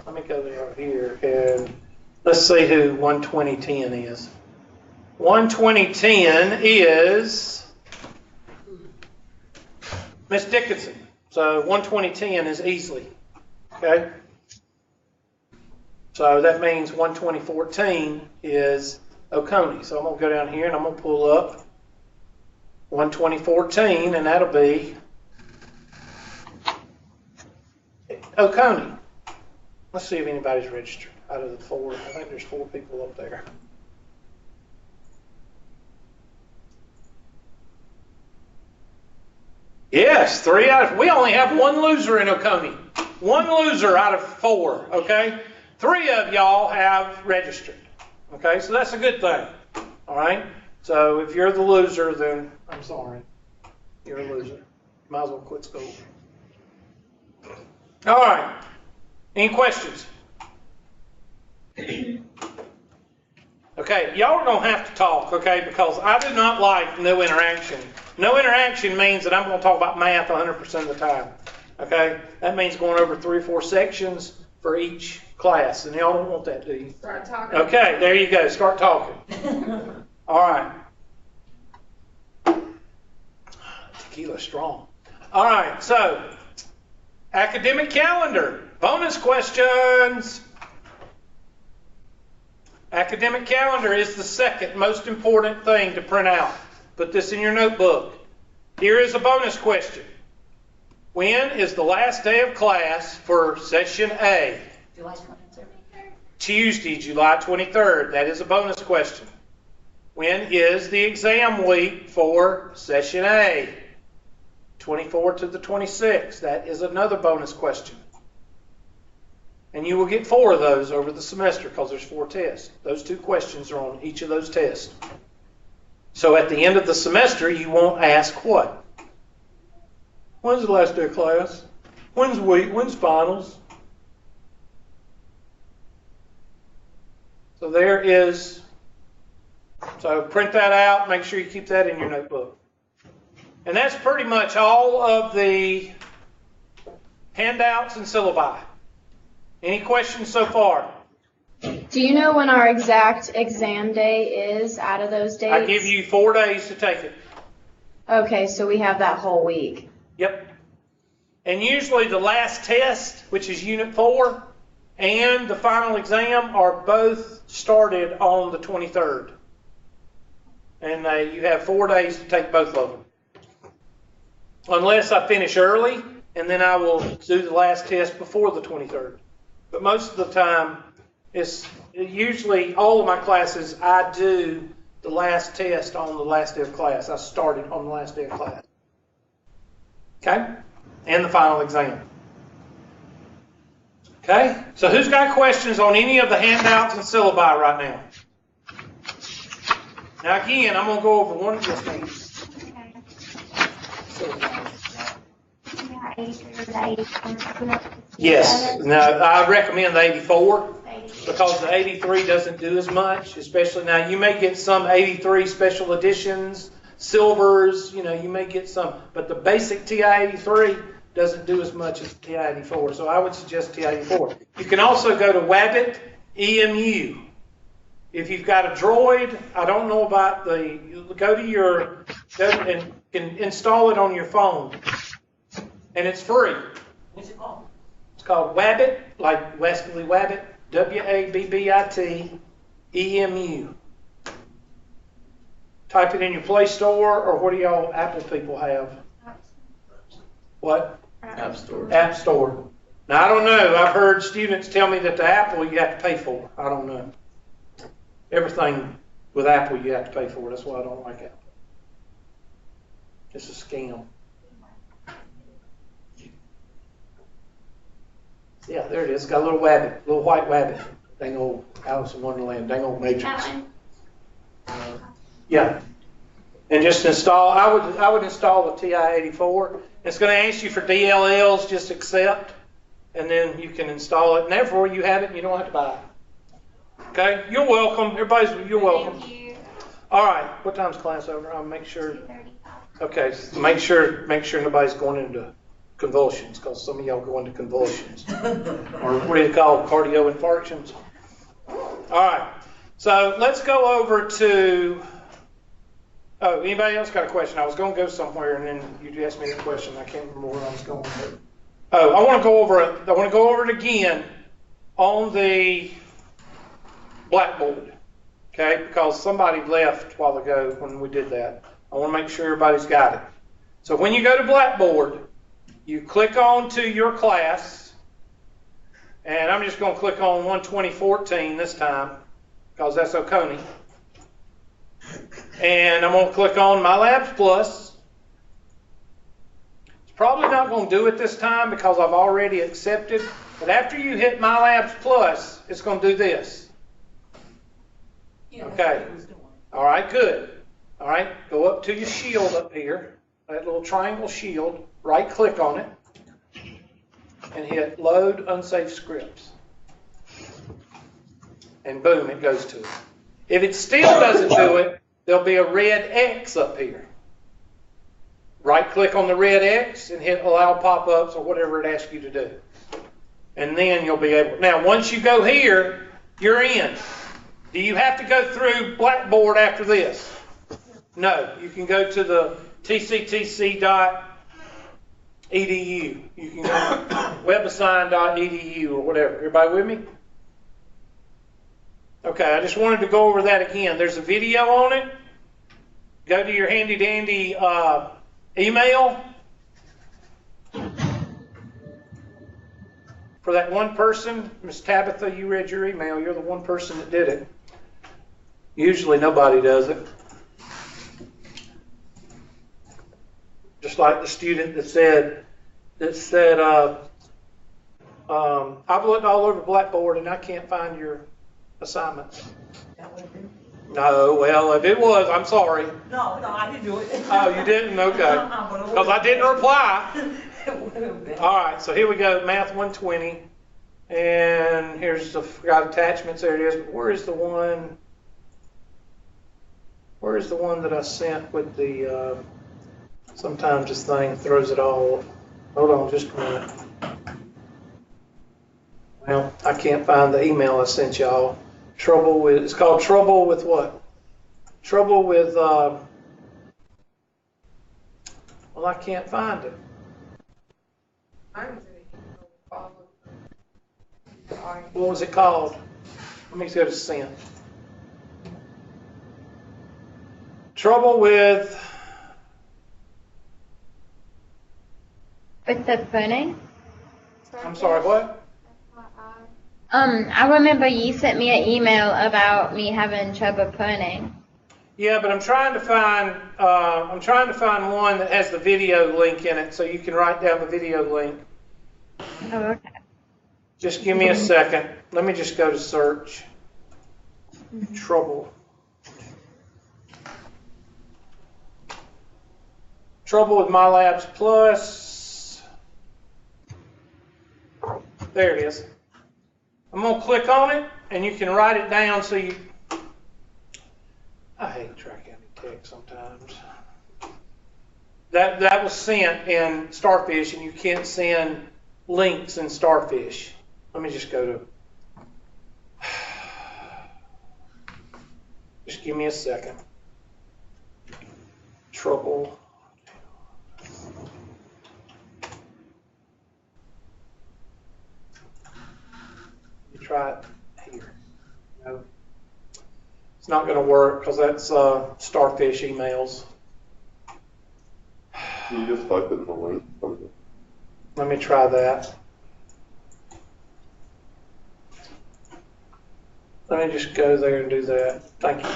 Let me go over here and let's see who 12010 is. 12010 is Miss Dickinson. So 12010 is Easley. Okay? So that means 12014 is Oconee. So I'm going to go down here and I'm going to pull up 12014 and that'll be Oconee. Let's see if anybody's registered out of the four. I think there's 4 people up there. Yes, we only have one loser in Oconee. One loser out of 4, okay? 3 of y'all have registered, okay? So that's a good thing, all right? So if you're the loser, then I'm sorry. You're a loser. Might as well quit school. All right. Any questions? Okay, y'all are going to have to talk, okay, because I do not like no interaction. No interaction means that I'm going to talk about math 100% of the time, okay? That means going over 3 or 4 sections for each class, and y'all don't want that, do you? Start talking. Okay, there you go. Start talking. All right. Tequila strong. All right, so academic calendar. Bonus questions. Academic calendar is the second most important thing to print out. Put this in your notebook. Here is a bonus question. When is the last day of class for session A? July 23rd. Tuesday, July 23rd. That is a bonus question. When is the exam week for session A? 24 to the 26th. That is another bonus question. And you will get 4 of those over the semester because there's 4 tests. Those 2 questions are on each of those tests. So at the end of the semester, you won't ask what? When's the last day of class? When's week? When's finals? So there is, so print that out. Make sure you keep that in your notebook. And that's pretty much all of the handouts and syllabi. Any questions so far? Do you know when our exact exam day is out of those dates? I give you 4 days to take it. Okay, so we have that whole week. Yep. And usually the last test, which is Unit 4, and the final exam are both started on the 23rd. And you have 4 days to take both of them. Unless I finish early, and then I will do the last test before the 23rd. But most of the time, it's usually all of my classes, I do the last test on the last day of class. I started on the last day of class. Okay? And the final exam. Okay? So who's got questions on any of the handouts and syllabi right now? Now again, I'm going to go over one of these things. Yes. Now, I recommend the 84 because the 83 doesn't do as much, especially now. You may get some 83 special editions, silvers, you may get some, but the basic TI-83 doesn't do as much as TI-84, so I would suggest TI-84. You can also go to Wabbit EMU. If you've got a Droid, I don't know about go and can install it on your phone. And it's free. What's it called? It's called Wabbit, like Westerly Wabbit, Wabbit EMU. Type it in your Play Store, or what do y'all Apple people have? What? App Store. App Store. Now, I don't know. I've heard students tell me that the Apple you have to pay for. I don't know. Everything with Apple you have to pay for. That's why I don't like Apple. It's a scam. Yeah, there it is. Got a little wabbit, little white wabbit. Dang old Alice in Wonderland. Dang old Matrix. Yeah. And just install. I would install the TI-84. It's going to ask you for DLLs. Just accept, and then you can install it. And therefore, you have it. And you don't have to buy it. Okay. You're welcome. You're welcome. Thank you. All right. What time's class over? I'll make sure. Okay. So make sure nobody's going into convulsions, because some of y'all go into convulsions. Or what do you call cardio infarctions? All right. So let's go over to, anybody else got a question? I was going to go somewhere, and then you asked me the question. I can't remember where I was going. I want to go over it again on the Blackboard, okay? Because somebody left a while ago when we did that. I want to make sure everybody's got it. So when you go to Blackboard, you click on to your class, and I'm just going to click on 12014 this time, because that's Oconee. And I'm going to click on Mylabsplus. It's Probably not going to do it this time because I've already accepted. But after you hit Mylabsplus, it's going to do this. Yeah, that's Okay. what he was doing. All right, good. All right, go up to your shield up here, that little triangle shield, right click on it, and hit load unsafe scripts. And boom, it goes to it. If it still doesn't do it, there'll be a red X up here. Right click on the red X and hit allow pop-ups or whatever it asks you to do. And then you'll be able, now once you go here, you're in. Do you have to go through Blackboard after this? No, you can go to the tctc.edu. You can go to webassign.edu or whatever. Everybody with me? Okay, I just wanted to go over that again. There's a video on it. Go to your handy dandy email. For that one person, Miss Tabitha, you read your email. You're the one person that did it. Usually nobody does it. Just like the student that said, I've looked all over Blackboard and I can't find your assignments. That what it did? No, well, if it was, I'm sorry. No, I didn't do it. Oh, you didn't? Okay. Because I didn't reply. It would have been. All right, so here we go, Math 120. And here's the, forgot attachments, there it is. But where is the one that I sent with the, sometimes this thing throws it all. Hold on just a minute. Well, I can't find the email I sent y'all. Trouble with, it's called Trouble with what? Trouble with, well, I can't find it. What was it called? Let me go to sent. Trouble with, With the phoning? I'm sorry, what? I remember you sent me an email about me having trouble phoning. Yeah, but I'm trying to find one that has the video link in it so you can write down the video link. Oh, okay. Just give me a second. Let me just go to search. Trouble. Trouble with Mylabsplus. There it is. I'm going to click on it, and you can write it down so you... I hate tracking text sometimes. That was sent in Starfish, and you can't send links in Starfish. Let me just go to... Just give me a second. Trouble. Try it here. No, it's not going to work because that's Starfish emails. You just type it in the link. Let me try that. Let me just go there and do that. Thank you.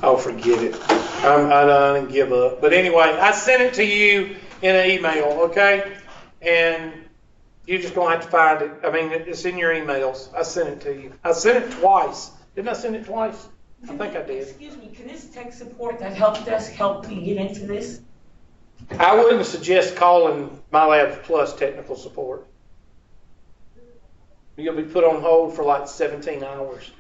Oh, forget it. I done give up. But anyway, I sent it to you in an email, okay? And you're just going to have to find it. I mean, it's in your emails. I sent it to you. I sent it twice. Didn't I send it twice? I think I did. Excuse me, can this tech support, that help desk, help me get into this? I wouldn't suggest calling Mylabsplus technical support. You'll be put on hold for like 17 hours.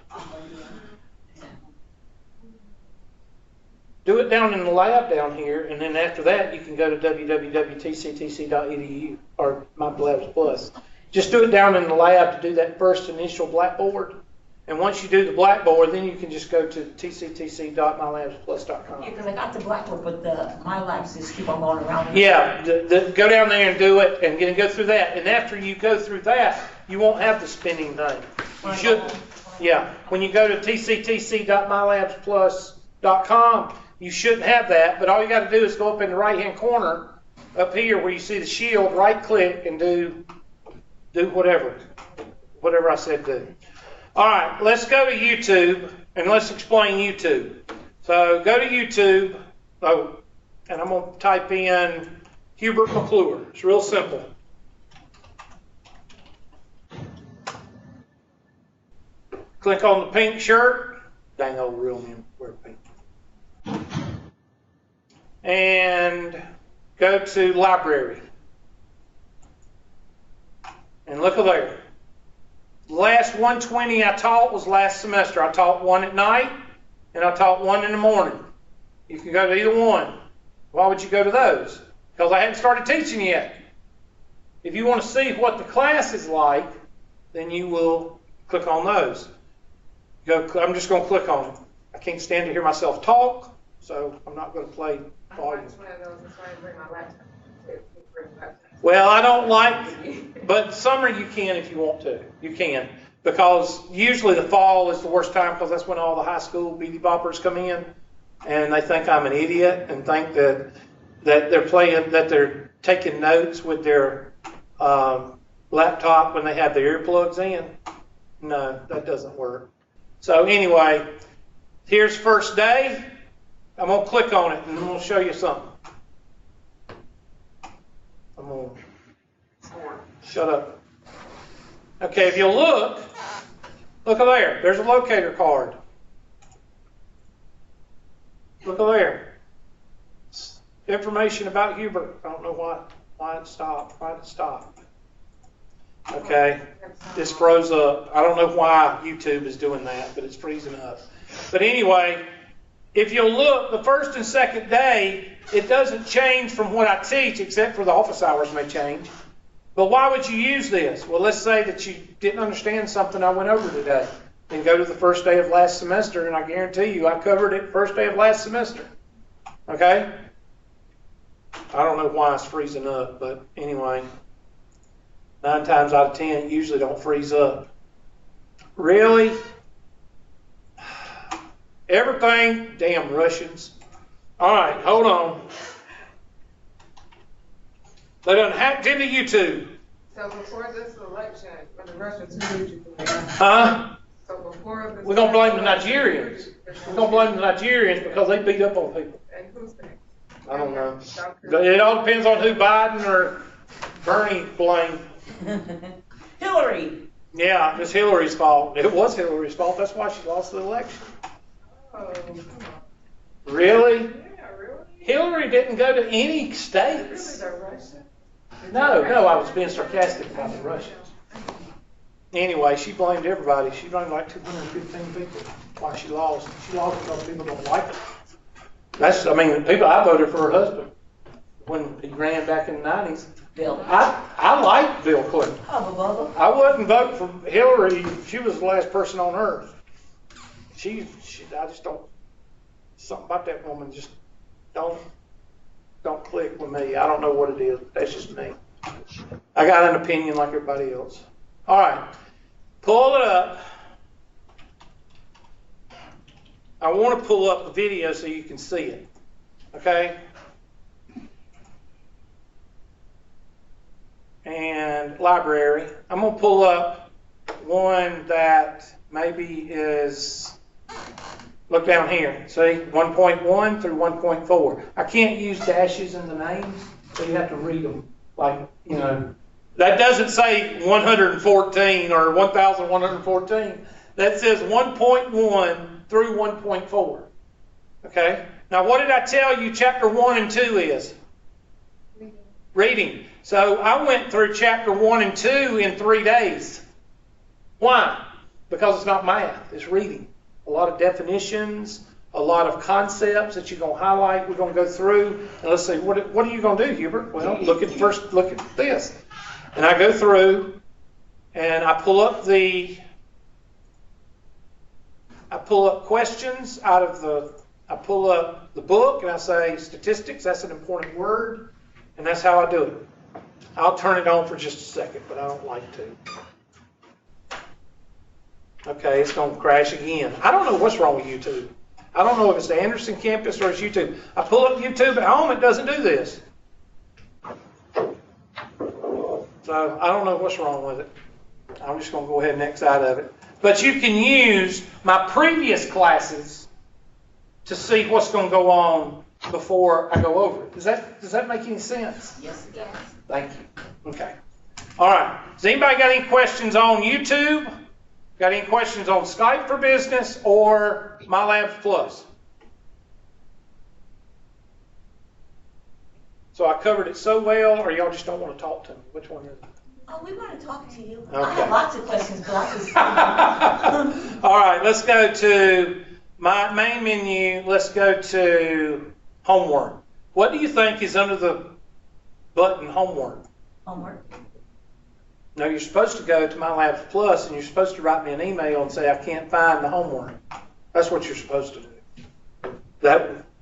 Do it down in the lab down here, and then after that, you can go to www.tctc.edu or Mylabsplus. Just do it down in the lab to do that first initial Blackboard. And once you do the Blackboard, then you can just go to tctc.mylabsplus.com. Yeah, because I got the Blackboard, but my labs just keep on going around. Yeah, go down there and do it, and go through that. And after you go through that, you won't have the spinning thing. You should, yeah. When you go to tctc.mylabsplus.com, you shouldn't have that, but all you got to do is go up in the right-hand corner up here where you see the shield, right-click, and do whatever I said do. All right, let's go to YouTube and let's explain YouTube. So go to YouTube, and I'm going to type in Hubert McClure. It's real simple. Click on the pink shirt. Dang old real men wear pink. And go to library. And look at there. The last 120 I taught was last semester. I taught one at night and I taught one in the morning. You can go to either one. Why would you go to those? Because I hadn't started teaching yet. If you want to see what the class is like, then you will click on those. I'm just going to click on them. I can't stand to hear myself talk, so I'm not going to play volume. That's one of those. That's why I bring my laptop. Well, I don't like, but summer you can if you want to. You can. Because usually the fall is the worst time because that's when all the high school beady boppers come in and they think I'm an idiot and think that they're taking notes with their laptop when they have their earplugs in. No, that doesn't work. So anyway, here's first day. I'm going to click on it and I'm going to show you something. I'm going to shut up. Okay, if you look at there. There's a locator card. Look at there. Information about Hubert. I don't know why it stopped. Why did it stop? Okay, this froze up. I don't know why YouTube is doing that, but it's freezing up. But anyway, if you'll look, the first and second day, it doesn't change from what I teach, except for the office hours may change. But why would you use this? Well, let's say that you didn't understand something I went over today. Then go to the first day of last semester, and I guarantee you I covered it first day of last semester. Okay? I don't know why it's freezing up, but anyway. 9 times out of 10, it usually don't freeze up. Really? Everything? Damn Russians. All right, hold on. They done hacked into YouTube. So before this election, when the Russians moved you from there, Huh? so before this We're going to blame the election, Nigerians. We're going to blame the Nigerians because they beat up on people. And who's next? I don't know. It all depends on who Biden or Bernie blamed. Hillary. Yeah, it's Hillary's fault. It was Hillary's fault. That's why she lost the election. Oh, come on. Really? Yeah, really? Hillary didn't go to any Really, states. the Russians? No, I was being sarcastic about the Russians. Anyway, she blamed everybody. She blamed like 215 people why she lost. She lost because people don't like her. People, I voted for her husband when he ran back in the 90s. Bill. I liked Bill Clinton. Oh, I wouldn't vote for Hillary. She was the last person on earth. I just don't, something about that woman just don't click with me. I don't know what it is. That's just me. I got an opinion like everybody else. All right. Pull it up. I want to pull up the video so you can see it. Okay? And library. I'm going to pull up one that maybe is, look down here. See, 1.1 through 1.4. I can't use dashes in the names, so you have to read them. Like, that doesn't say 114 or 1,114. That says 1.1 through 1.4. Okay? Now, what did I tell you chapter 1 and 2 is? Reading. So I went through chapter 1 and 2 in 3 days. Why? Because it's not math, it's reading. A lot of definitions, a lot of concepts that you're going to highlight, we're going to go through. And let's see, what are you going to do, Hubert? Well, look at this. And I go through and I pull up questions out of I pull up the book and I say statistics, that's an important word. And that's how I do it. I'll turn it on for just a second, but I don't like to. Okay, it's going to crash again. I don't know what's wrong with YouTube. I don't know if it's the Anderson campus or it's YouTube. I pull up YouTube at home, it doesn't do this. So I don't know what's wrong with it. I'm just going to go ahead and X out of it. But you can use my previous classes to see what's going to go on before I go over it. Does that make any sense? Yes, it Yes. does. Thank you. Okay. All right. Does anybody got any questions on YouTube? Got any questions on Skype for Business or Mylabsplus? So I covered it so well, or y'all just don't want to talk to me? Which one is it? Oh, we want to talk to you. Okay. I have lots of questions, but I just. All right, let's go to my main menu. Let's go to homework. What do you think is under the button homework? Homework. No, you're supposed to go to Mylabsplus and you're supposed to write me an email and say, I can't find the homework. That's what you're supposed to do.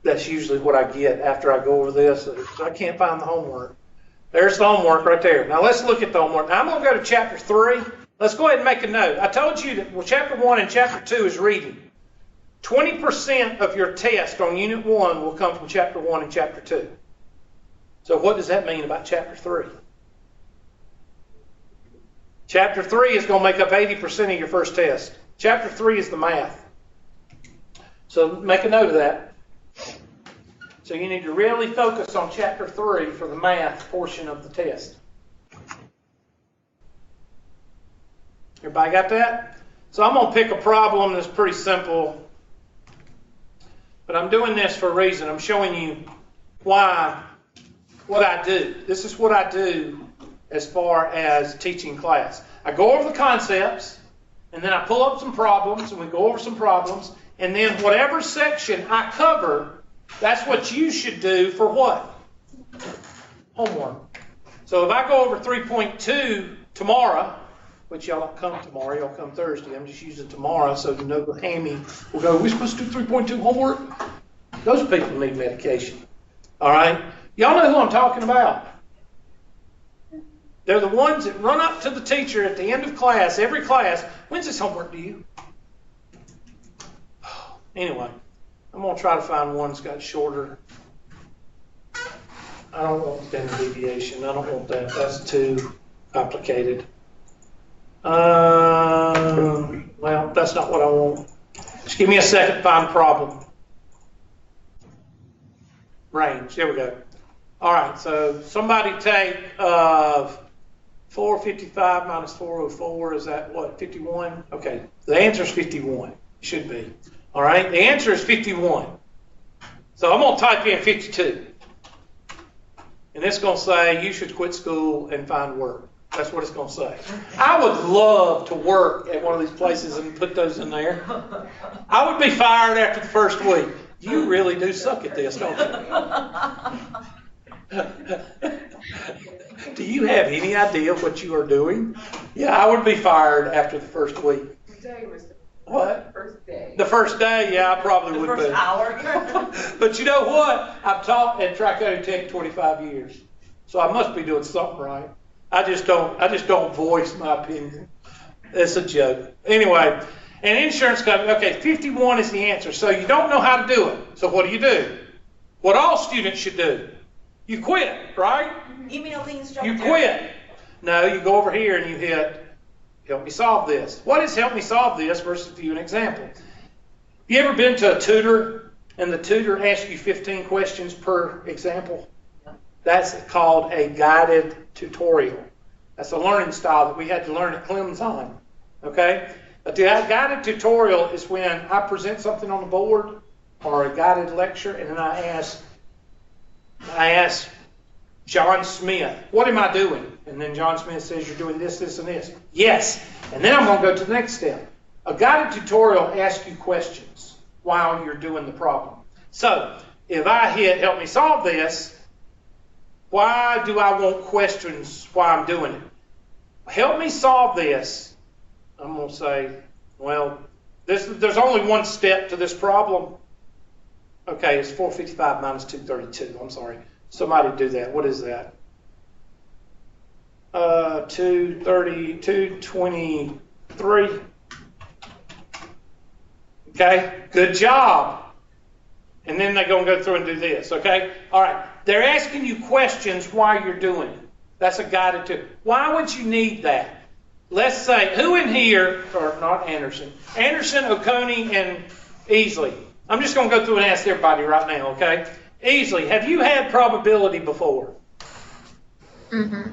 That's usually what I get after I go over this. I can't find the homework. There's the homework right there. Now let's look at the homework. Now I'm going to go to chapter 3. Let's go ahead and make a note. I told you that chapter 1 and chapter 2 is reading. 20% of your test on unit 1 will come from chapter 1 and chapter 2. So what does that mean about chapter 3? Chapter 3 is going to make up 80% of your first test. Chapter 3 is the math. So make a note of that. So you need to really focus on chapter 3 for the math portion of the test. Everybody got that? So I'm going to pick a problem that's pretty simple. But I'm doing this for a reason. I'm showing you what I do. This is what I do as far as teaching class. I go over the concepts, and then I pull up some problems, and we go over some problems, and then whatever section I cover, that's what you should do for what? Homework. So if I go over 3.2 tomorrow, which y'all don't come tomorrow, y'all come Thursday. I'm just using tomorrow so you know the hammy will go, we're supposed to do 3.2 homework? Those people need medication. All right? Y'all know who I'm talking about. They're the ones that run up to the teacher at the end of class, every class, when's this homework due? Anyway, I'm going to try to find one that's got shorter. I don't want standard deviation. I don't want that. That's too complicated. Well, that's not what I want. Just give me a second to find a problem. Range. There we go. All right, so somebody take 455 minus 404. Is that what, 51? Okay, the answer is 51. Should be. All right, the answer is 51. So I'm going to type in 52. And it's going to say you should quit school and find work. That's what it's going to say. I would love to work at one of these places and put those in there. I would be fired after the first week. You really do suck at this, don't you? Do you have any idea what you are doing? Yeah, I would be fired after the first week. Today was the What? first day. The first day, yeah, I probably would be. The first hour. But you know what? I've taught at Tri-County Tech 25 years. So I must be doing something right. I just don't voice my opinion. It's a joke. Anyway, an insurance company, okay, 51 is the answer. So you don't know how to do it. So what do? What all students should do. You quit, right? Email the instructor. You quit. No, you go over here and you hit help me solve this. What is help me solve this versus view an example? You ever been to a tutor and the tutor asks you 15 questions per example? That's called a guided tutorial. That's a learning style that we had to learn at Clemson. Okay? But the guided tutorial is when I present something on the board or a guided lecture and then I ask John Smith, what am I doing? And then John Smith says, you're doing this, this, and this. Yes. And then I'm going to go to the next step. A guided tutorial asks you questions while you're doing the problem. So if I hit help me solve this, why do I want questions while I'm doing it? Help me solve this. I'm going to say, well, there's only one step to this problem. Okay, it's 455 minus 232. I'm sorry. Somebody do that. What is that? 223. Okay, good job. And then they're going to go through and do this, okay? All right, they're asking you questions while you're doing it. That's a guided tutorial. Why would you need that? let's say, who in here, or not Anderson, Oconee, and Easley. I'm just going to go through and ask everybody right now, okay? Easley, have you had probability before? Mm-hmm.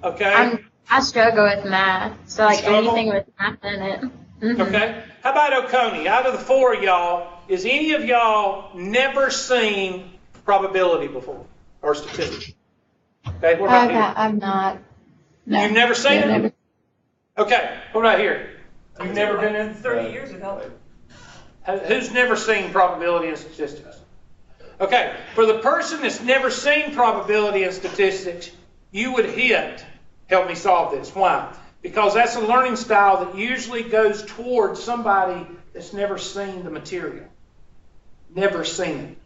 Okay? I struggle with math, so like Struggle? anything with math in it. Mm-hmm. Okay. How about Oconee? Out of the four of y'all, is any of y'all never seen probability before or statistics? Okay. What about here? I'm not. No. You've never seen Yeah, it? never. Okay. What about here? You've never been in? 30 years ago. Who's never seen probability and statistics? Okay. For the person that's never seen probability and statistics, you would hit, help me solve this. Why? Because that's a learning style that usually goes towards somebody that's never seen the material. Never seen it.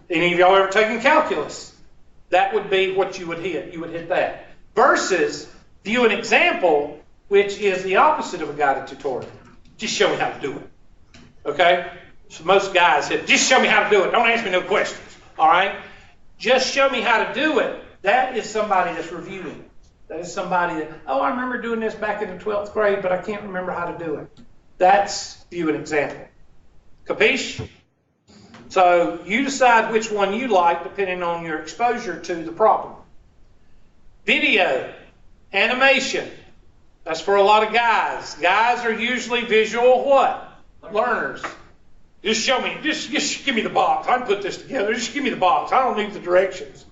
Any of y'all ever taken calculus? That would be what you would hit. You would hit that. Versus view an example, which is the opposite of a guided tutorial. Just show me how to do it. Okay? So most guys hit, just show me how to do it. Don't ask me no questions. All right? Just show me how to do it. That is somebody that's reviewing. That is somebody that, oh, I remember doing this back in the 12th grade, but I can't remember how to do it. That's view an example. Capiche? So you decide which one you like depending on your exposure to the problem. Video, animation. That's for a lot of guys. Guys are usually visual what? Learners. Just show me, just give me the box. I can put this together. Just give me the box. I don't need the directions.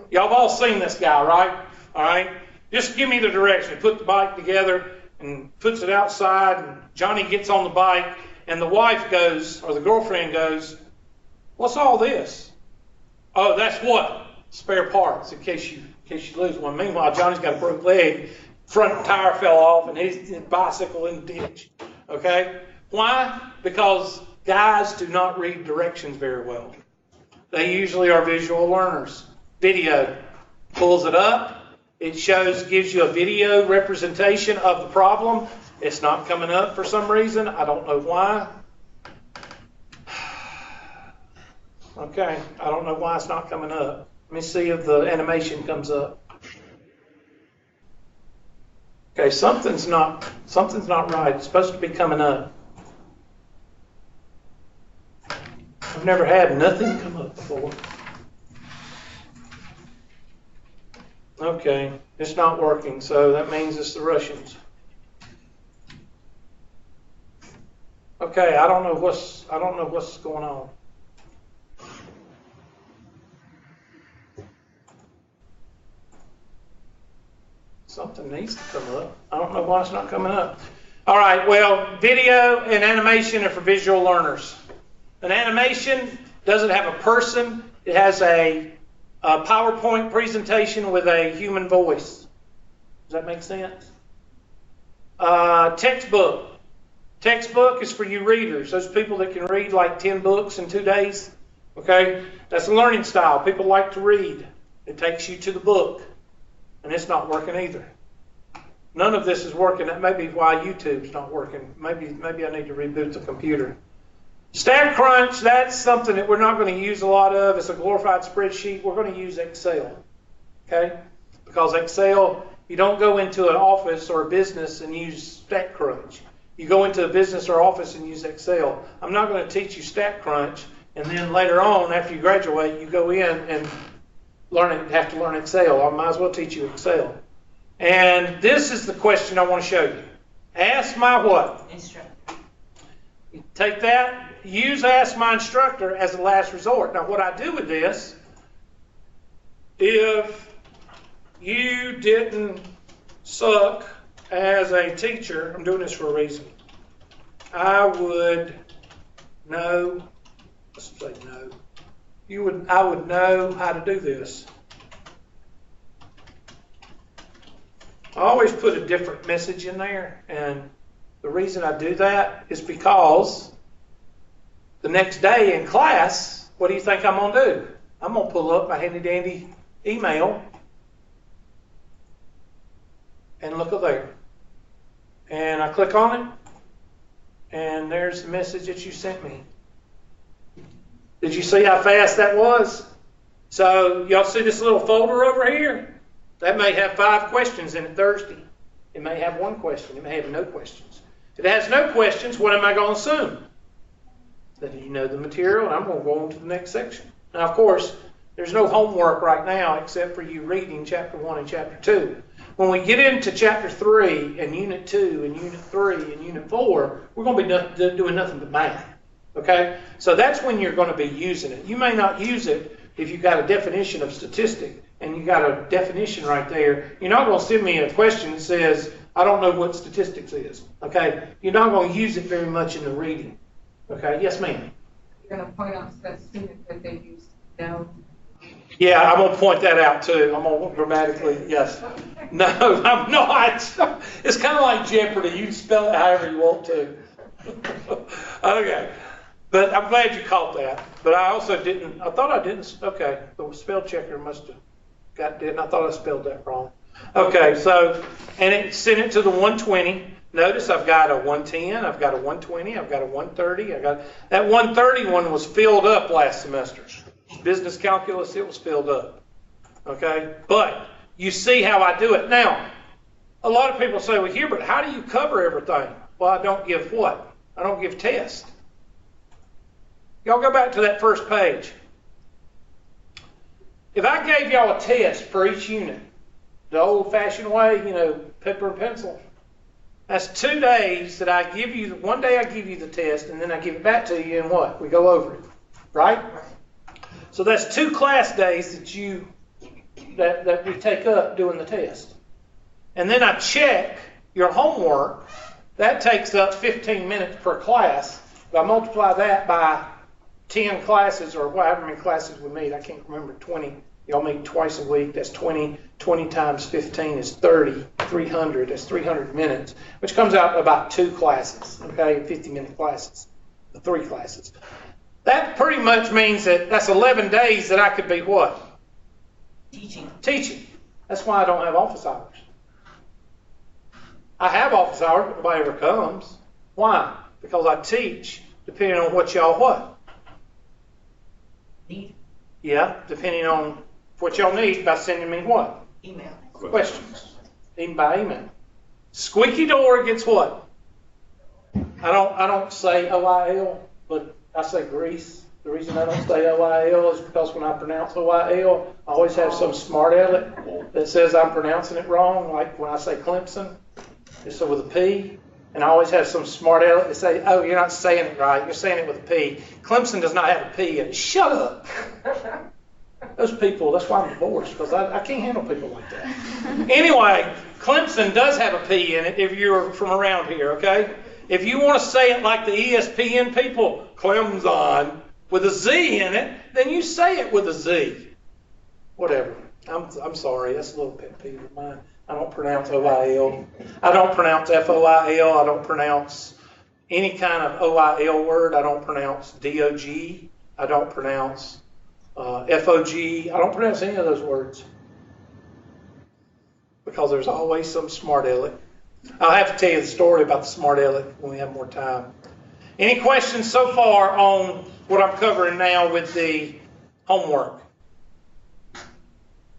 Y'all have all seen this guy, right? All right? Just give me the direction. Put the bike together and puts it outside, and Johnny gets on the bike, and the wife goes, or the girlfriend goes, what's all this? Oh, that's what? Spare parts in case you lose one. Meanwhile, Johnny's got a broke leg, front tire fell off, and his bicycle in the ditch. Okay? Why? Because guys do not read directions very well. They usually are visual learners. Video pulls it up. It gives you a video representation of the problem. It's not coming up for some reason. I don't know why. Okay, I don't know why it's not coming up. Let me see if the animation comes up. Okay, something's not right. It's supposed to be coming up. I've never had nothing come up before. Okay, it's not working, so that means it's the Russians. Okay, I don't know what's going on. Something needs to come up. I don't know why it's not coming up. All right, well, video and animation are for visual learners. An animation doesn't have a person. It has a PowerPoint presentation with a human voice. Does that make sense? Textbook. Textbook is for you readers. Those people that can read like 10 books in 2 days. Okay? That's a learning style. People like to read. It takes you to the book. And it's not working either. None of this is working. That may be why YouTube's not working. Maybe I need to reboot the computer. Stat Crunch, that's something that we're not going to use a lot of. It's a glorified spreadsheet. We're going to use Excel. Okay? Because Excel, you don't go into an office or a business and use Stat Crunch. You go into a business or office and use Excel. I'm not going to teach you Stat Crunch, and then later on, after you graduate, you go in and have to learn Excel. I might as well teach you Excel. And this is the question I want to show you. Ask my what? Instructor. You take that, use Ask My Instructor as a last resort. Now what I do with this, if you didn't suck as a teacher, I'm doing this for a reason, I would know, let's say no, I would know how to do this. I always put a different message in there, and the reason I do that is because the next day in class, what do you think I'm going to do? I'm going to pull up my handy dandy email and look up there. And I click on it, and there's the message that you sent me. Did you see how fast that was? So y'all see this little folder over here? That may have 5 questions in it Thursday. It may have one question. It may have no questions. If it has no questions, what am I going to assume? That you know the material, and I'm going to go on to the next section. Now, of course, there's no homework right now except for you reading Chapter 1 and Chapter 2. When we get into Chapter 3 and Unit 2 and Unit 3 and Unit 4, we're going to be doing nothing but math. Okay? So that's when you're going to be using it. You may not use it if you've got a definition of statistic and you got a definition right there. You're not going to send me a question that says, I don't know what statistics is. Okay? You're not going to use it very much in the reading. Okay? Yes, ma'am. You're going to point out to that student that they use no. Yeah, I'm going to point that out too. I'm going to grammatically, yes. No, I'm not. It's kind of like Jeopardy. You can spell it however you want to. Okay. But I'm glad you caught that. But I also didn't, I thought I didn't, okay. The spell checker must have got it. I thought I spelled that wrong. Okay, so, and it sent it to the 120. Notice I've got a 110, I've got a 120, I've got a 130. That 130 one was filled up last semester. Business calculus, it was filled up. Okay? But you see how I do it. Now, a lot of people say, well, Hubert, how do you cover everything? Well, I don't give what? I don't give tests. Y'all go back to that first page. If I gave y'all a test for each unit, the old-fashioned way, paper and pencil, that's 2 days that I give you. One day I give you the test, and then I give it back to you, and what? We go over it. Right? So that's 2 class days that we take up doing the test. And then I check your homework. That takes up 15 minutes per class. If I multiply that by 10 classes or however many classes we meet, I can't remember, 20. Y'all meet twice a week. That's 20. 20 times 15 is 30. 300. That's 300 minutes, which comes out about 2 classes, okay, 50-minute classes, 3 classes. That pretty much means that that's 11 days that I could be what? Teaching. That's why I don't have office hours. I have office hours, but nobody ever comes. Why? Because I teach depending on what y'all what? Need Yeah, depending on what y'all need by sending me what? email. Questions. Even by email. Squeaky door gets what? I don't say OIL, but I say grease. The reason I don't say OIL is because when I pronounce OIL, I always have some smart aleck that says I'm pronouncing it wrong. Like when I say Clemson, it's with a P. And I always have some smart aleck that say, oh, you're not saying it right. You're saying it with a P. Clemson does not have a P in it. Shut up. Those people, that's why I'm divorced, because I can't handle people like that. Anyway, Clemson does have a P in it if you're from around here, okay? If you want to say it like the ESPN people, Clemson, with a Z in it, then you say it with a Z. Whatever. I'm sorry. That's a little pet peeve of mine. I don't pronounce OIL. I don't pronounce FOIL. I don't pronounce any kind of OIL word. I don't pronounce DOG. I don't pronounce FOG. I don't pronounce any of those words. Because there's always some smart aleck. I'll have to tell you the story about the smart aleck when we have more time. Any questions so far on what I'm covering now with the homework?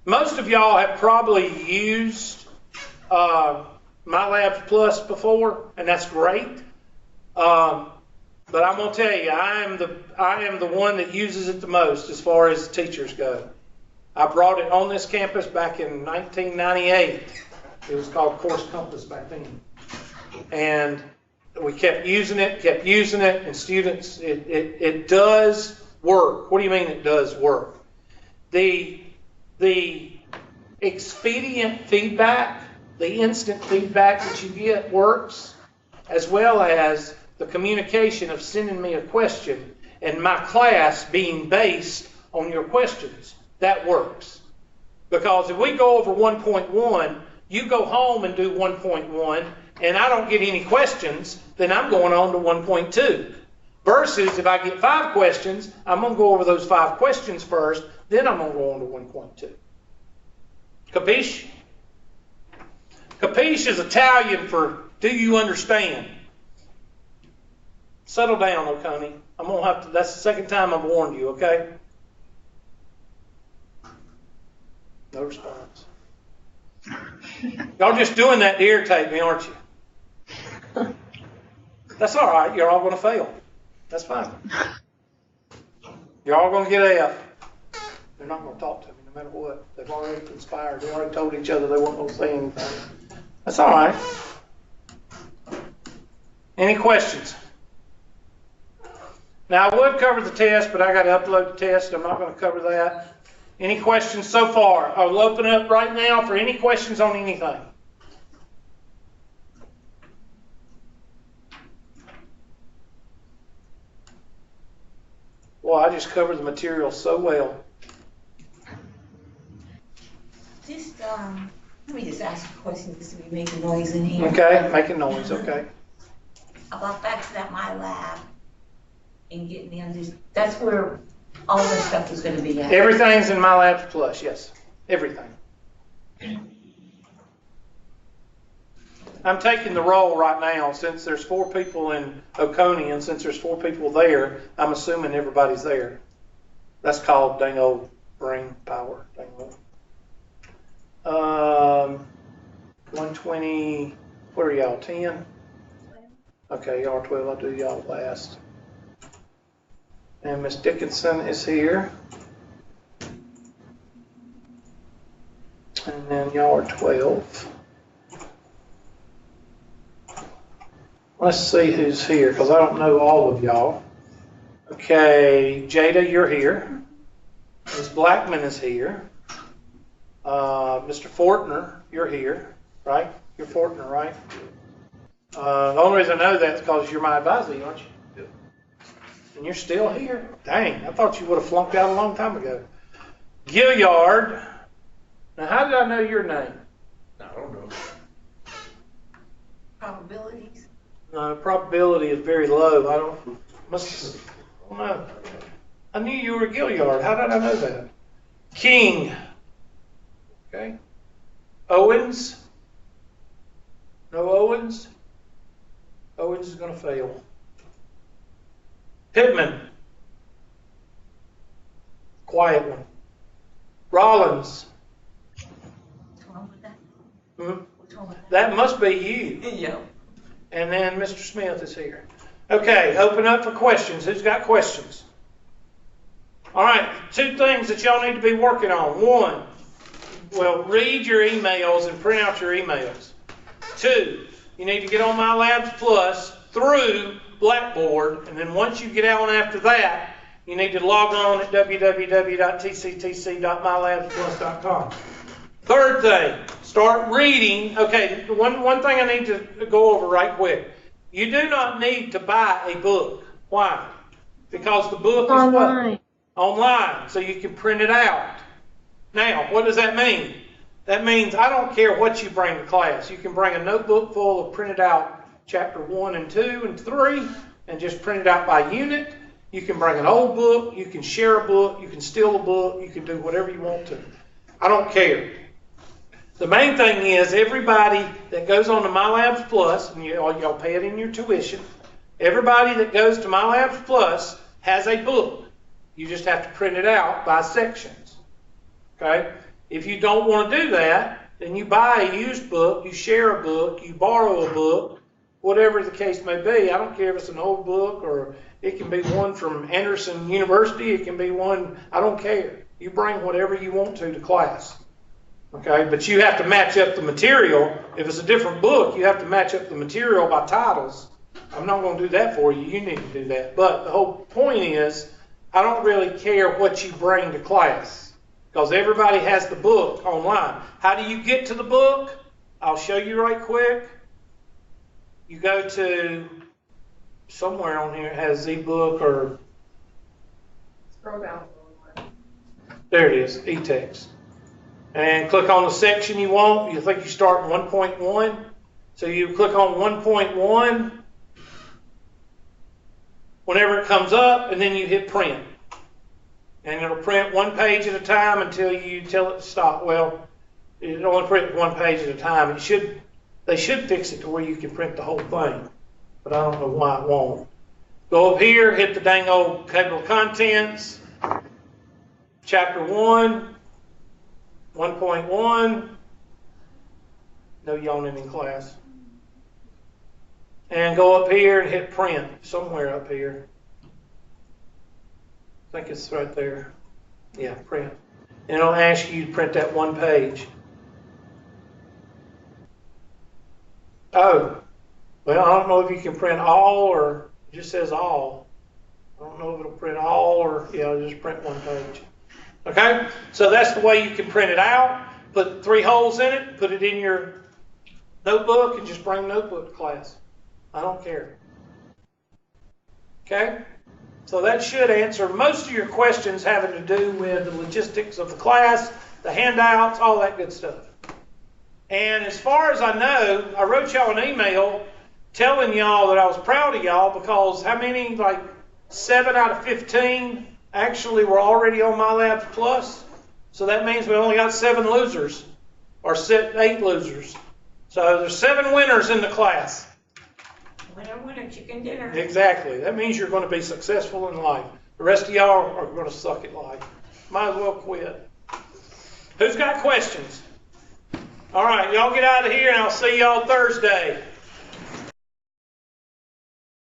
Most of y'all have probably used Mylabsplus before, and that's great. But I'm going to tell you, I am the one that uses it the most as far as teachers go. I brought it on this campus back in 1998. It was called Course Compass back then. And we kept using it, and students, it does work. What do you mean it does work? The expedient feedback, the instant feedback that you get works, as well as the communication of sending me a question and my class being based on your questions. That works. Because if we go over 1.1, you go home and do 1.1, and I don't get any questions, then I'm going on to 1.2. Versus if I get 5 questions, I'm going to go over those 5 questions first, then I'm going to go on to 1.2. Capisce? Capisce is Italian for do you understand? Settle down, Oconee. I'm going to have to, that's the second time I've warned you, okay? No response. Y'all just doing that to irritate me, aren't you? That's all right. You're all going to fail. That's fine. You're all going to get an F. They're not going to talk to me no matter what. They've already conspired. They already told each other they weren't going to say anything. That's all right. Any questions? Now, I would cover the test, but I got to upload the test. I'm not going to cover that. Any questions so far? I'll open it up right now for any questions on anything. Well, I just covered the material so well. Just, let me just ask a question just to be making noise in here. Okay, making noise, okay. About back to that MyLab and getting the that's where all the stuff is going to be at. Everything's in Mylabsplus, yes. Everything. I'm taking the role right now, since there's 4 people in Oconee, and since there's 4 people there, I'm assuming everybody's there. That's called dang old brain power. Dang old. 120, what are y'all, 10? Okay, y'all are 12, I'll do y'all last. And Miss Dickinson is here. And then y'all are 12. Let's see who's here, because I don't know all of y'all. Okay, Jada, you're here. Ms. Blackman is here. Mr. Fortner, you're here, right? You're Fortner, right? The only reason I know that is because you're my advisee, aren't you? Yep. And you're still here? Dang, I thought you would have flunked out a long time ago. Gilliard. Now, how did I know your name? I don't know. Probabilities. Probability is very low. I don't know. I knew you were Gilliard. How did I know that? King. Okay. Owens. No Owens. Owens is going to fail. Pittman. Quiet one. Rollins. What's wrong with that? Hmm? What's wrong with that? That must be you. Yeah. And then Mr. Smith is here. Okay, open up for questions. Who's got questions? All right, 2 things that y'all need to be working on. 1, well, read your emails and print out your emails. 2, you need to get on Mylabsplus through Blackboard, and then once you get on after that, you need to log on at www.tctc.mylabsplus.com. 3rd thing, start reading. Okay, one thing I need to go over right quick. You do not need to buy a book. Why? Because the book is Online. what? Online, so you can print it out. Now, what does that mean? That means I don't care what you bring to class. You can bring a notebook full of printed out chapter 1 and 2 and 3 and just print it out by unit. You can bring an old book. You can share a book. You can steal a book. You can do whatever you want to. I don't care. The main thing is everybody that goes on to Mylabsplus, and y'all pay it in your tuition, everybody that goes to Mylabsplus has a book. You just have to print it out by sections. Okay? If you don't want to do that, then you buy a used book, you share a book, you borrow a book, whatever the case may be. I don't care if it's an old book or it can be one from Anderson University, it can be one, I don't care. You bring whatever you want to class. Okay, but you have to match up the material. If it's a different book, you have to match up the material by titles. I'm not going to do that for you. You need to do that. But the whole point is, I don't really care what you bring to class because everybody has the book online. How do you get to the book? I'll show you right quick. You go to somewhere on here, it has ebook or... Scroll down. There it is, e-text. And click on the section you want. You think you start in 1.1. So you click on 1.1 whenever it comes up, and then you hit print. And it'll print 1 page at a time until you tell it to stop. Well, it only print 1 page at a time. They should fix it to where you can print the whole thing, but I don't know why it won't. Go up here, hit the dang old table of contents, chapter 1, 1.1, No yawning in class. And go up here and hit print, somewhere up here. I think it's right there. Yeah, print. And it'll ask you to print that one page. Oh, well, I don't know if you can print all or it just says all. I don't know if it'll print all or, yeah, it'll just print one page. Okay, so that's the way you can print it out. Put 3 holes in it, put it in your notebook, and just bring notebook to class. I don't care. Okay, so that should answer most of your questions having to do with the logistics of the class, the handouts, all that good stuff. And as far as I know, I wrote y'all an email telling y'all that I was proud of y'all because how many, like 7 out of 15 actually were already on Mylabsplus. So that means we only got 7 losers or 8 losers. So there's 7 winners in the class. Winner, winner, chicken dinner. Exactly. That means you're going to be successful in life. The rest of y'all are going to suck at life. Might as well quit. Who's got questions? All right, y'all get out of here and I'll see y'all Thursday.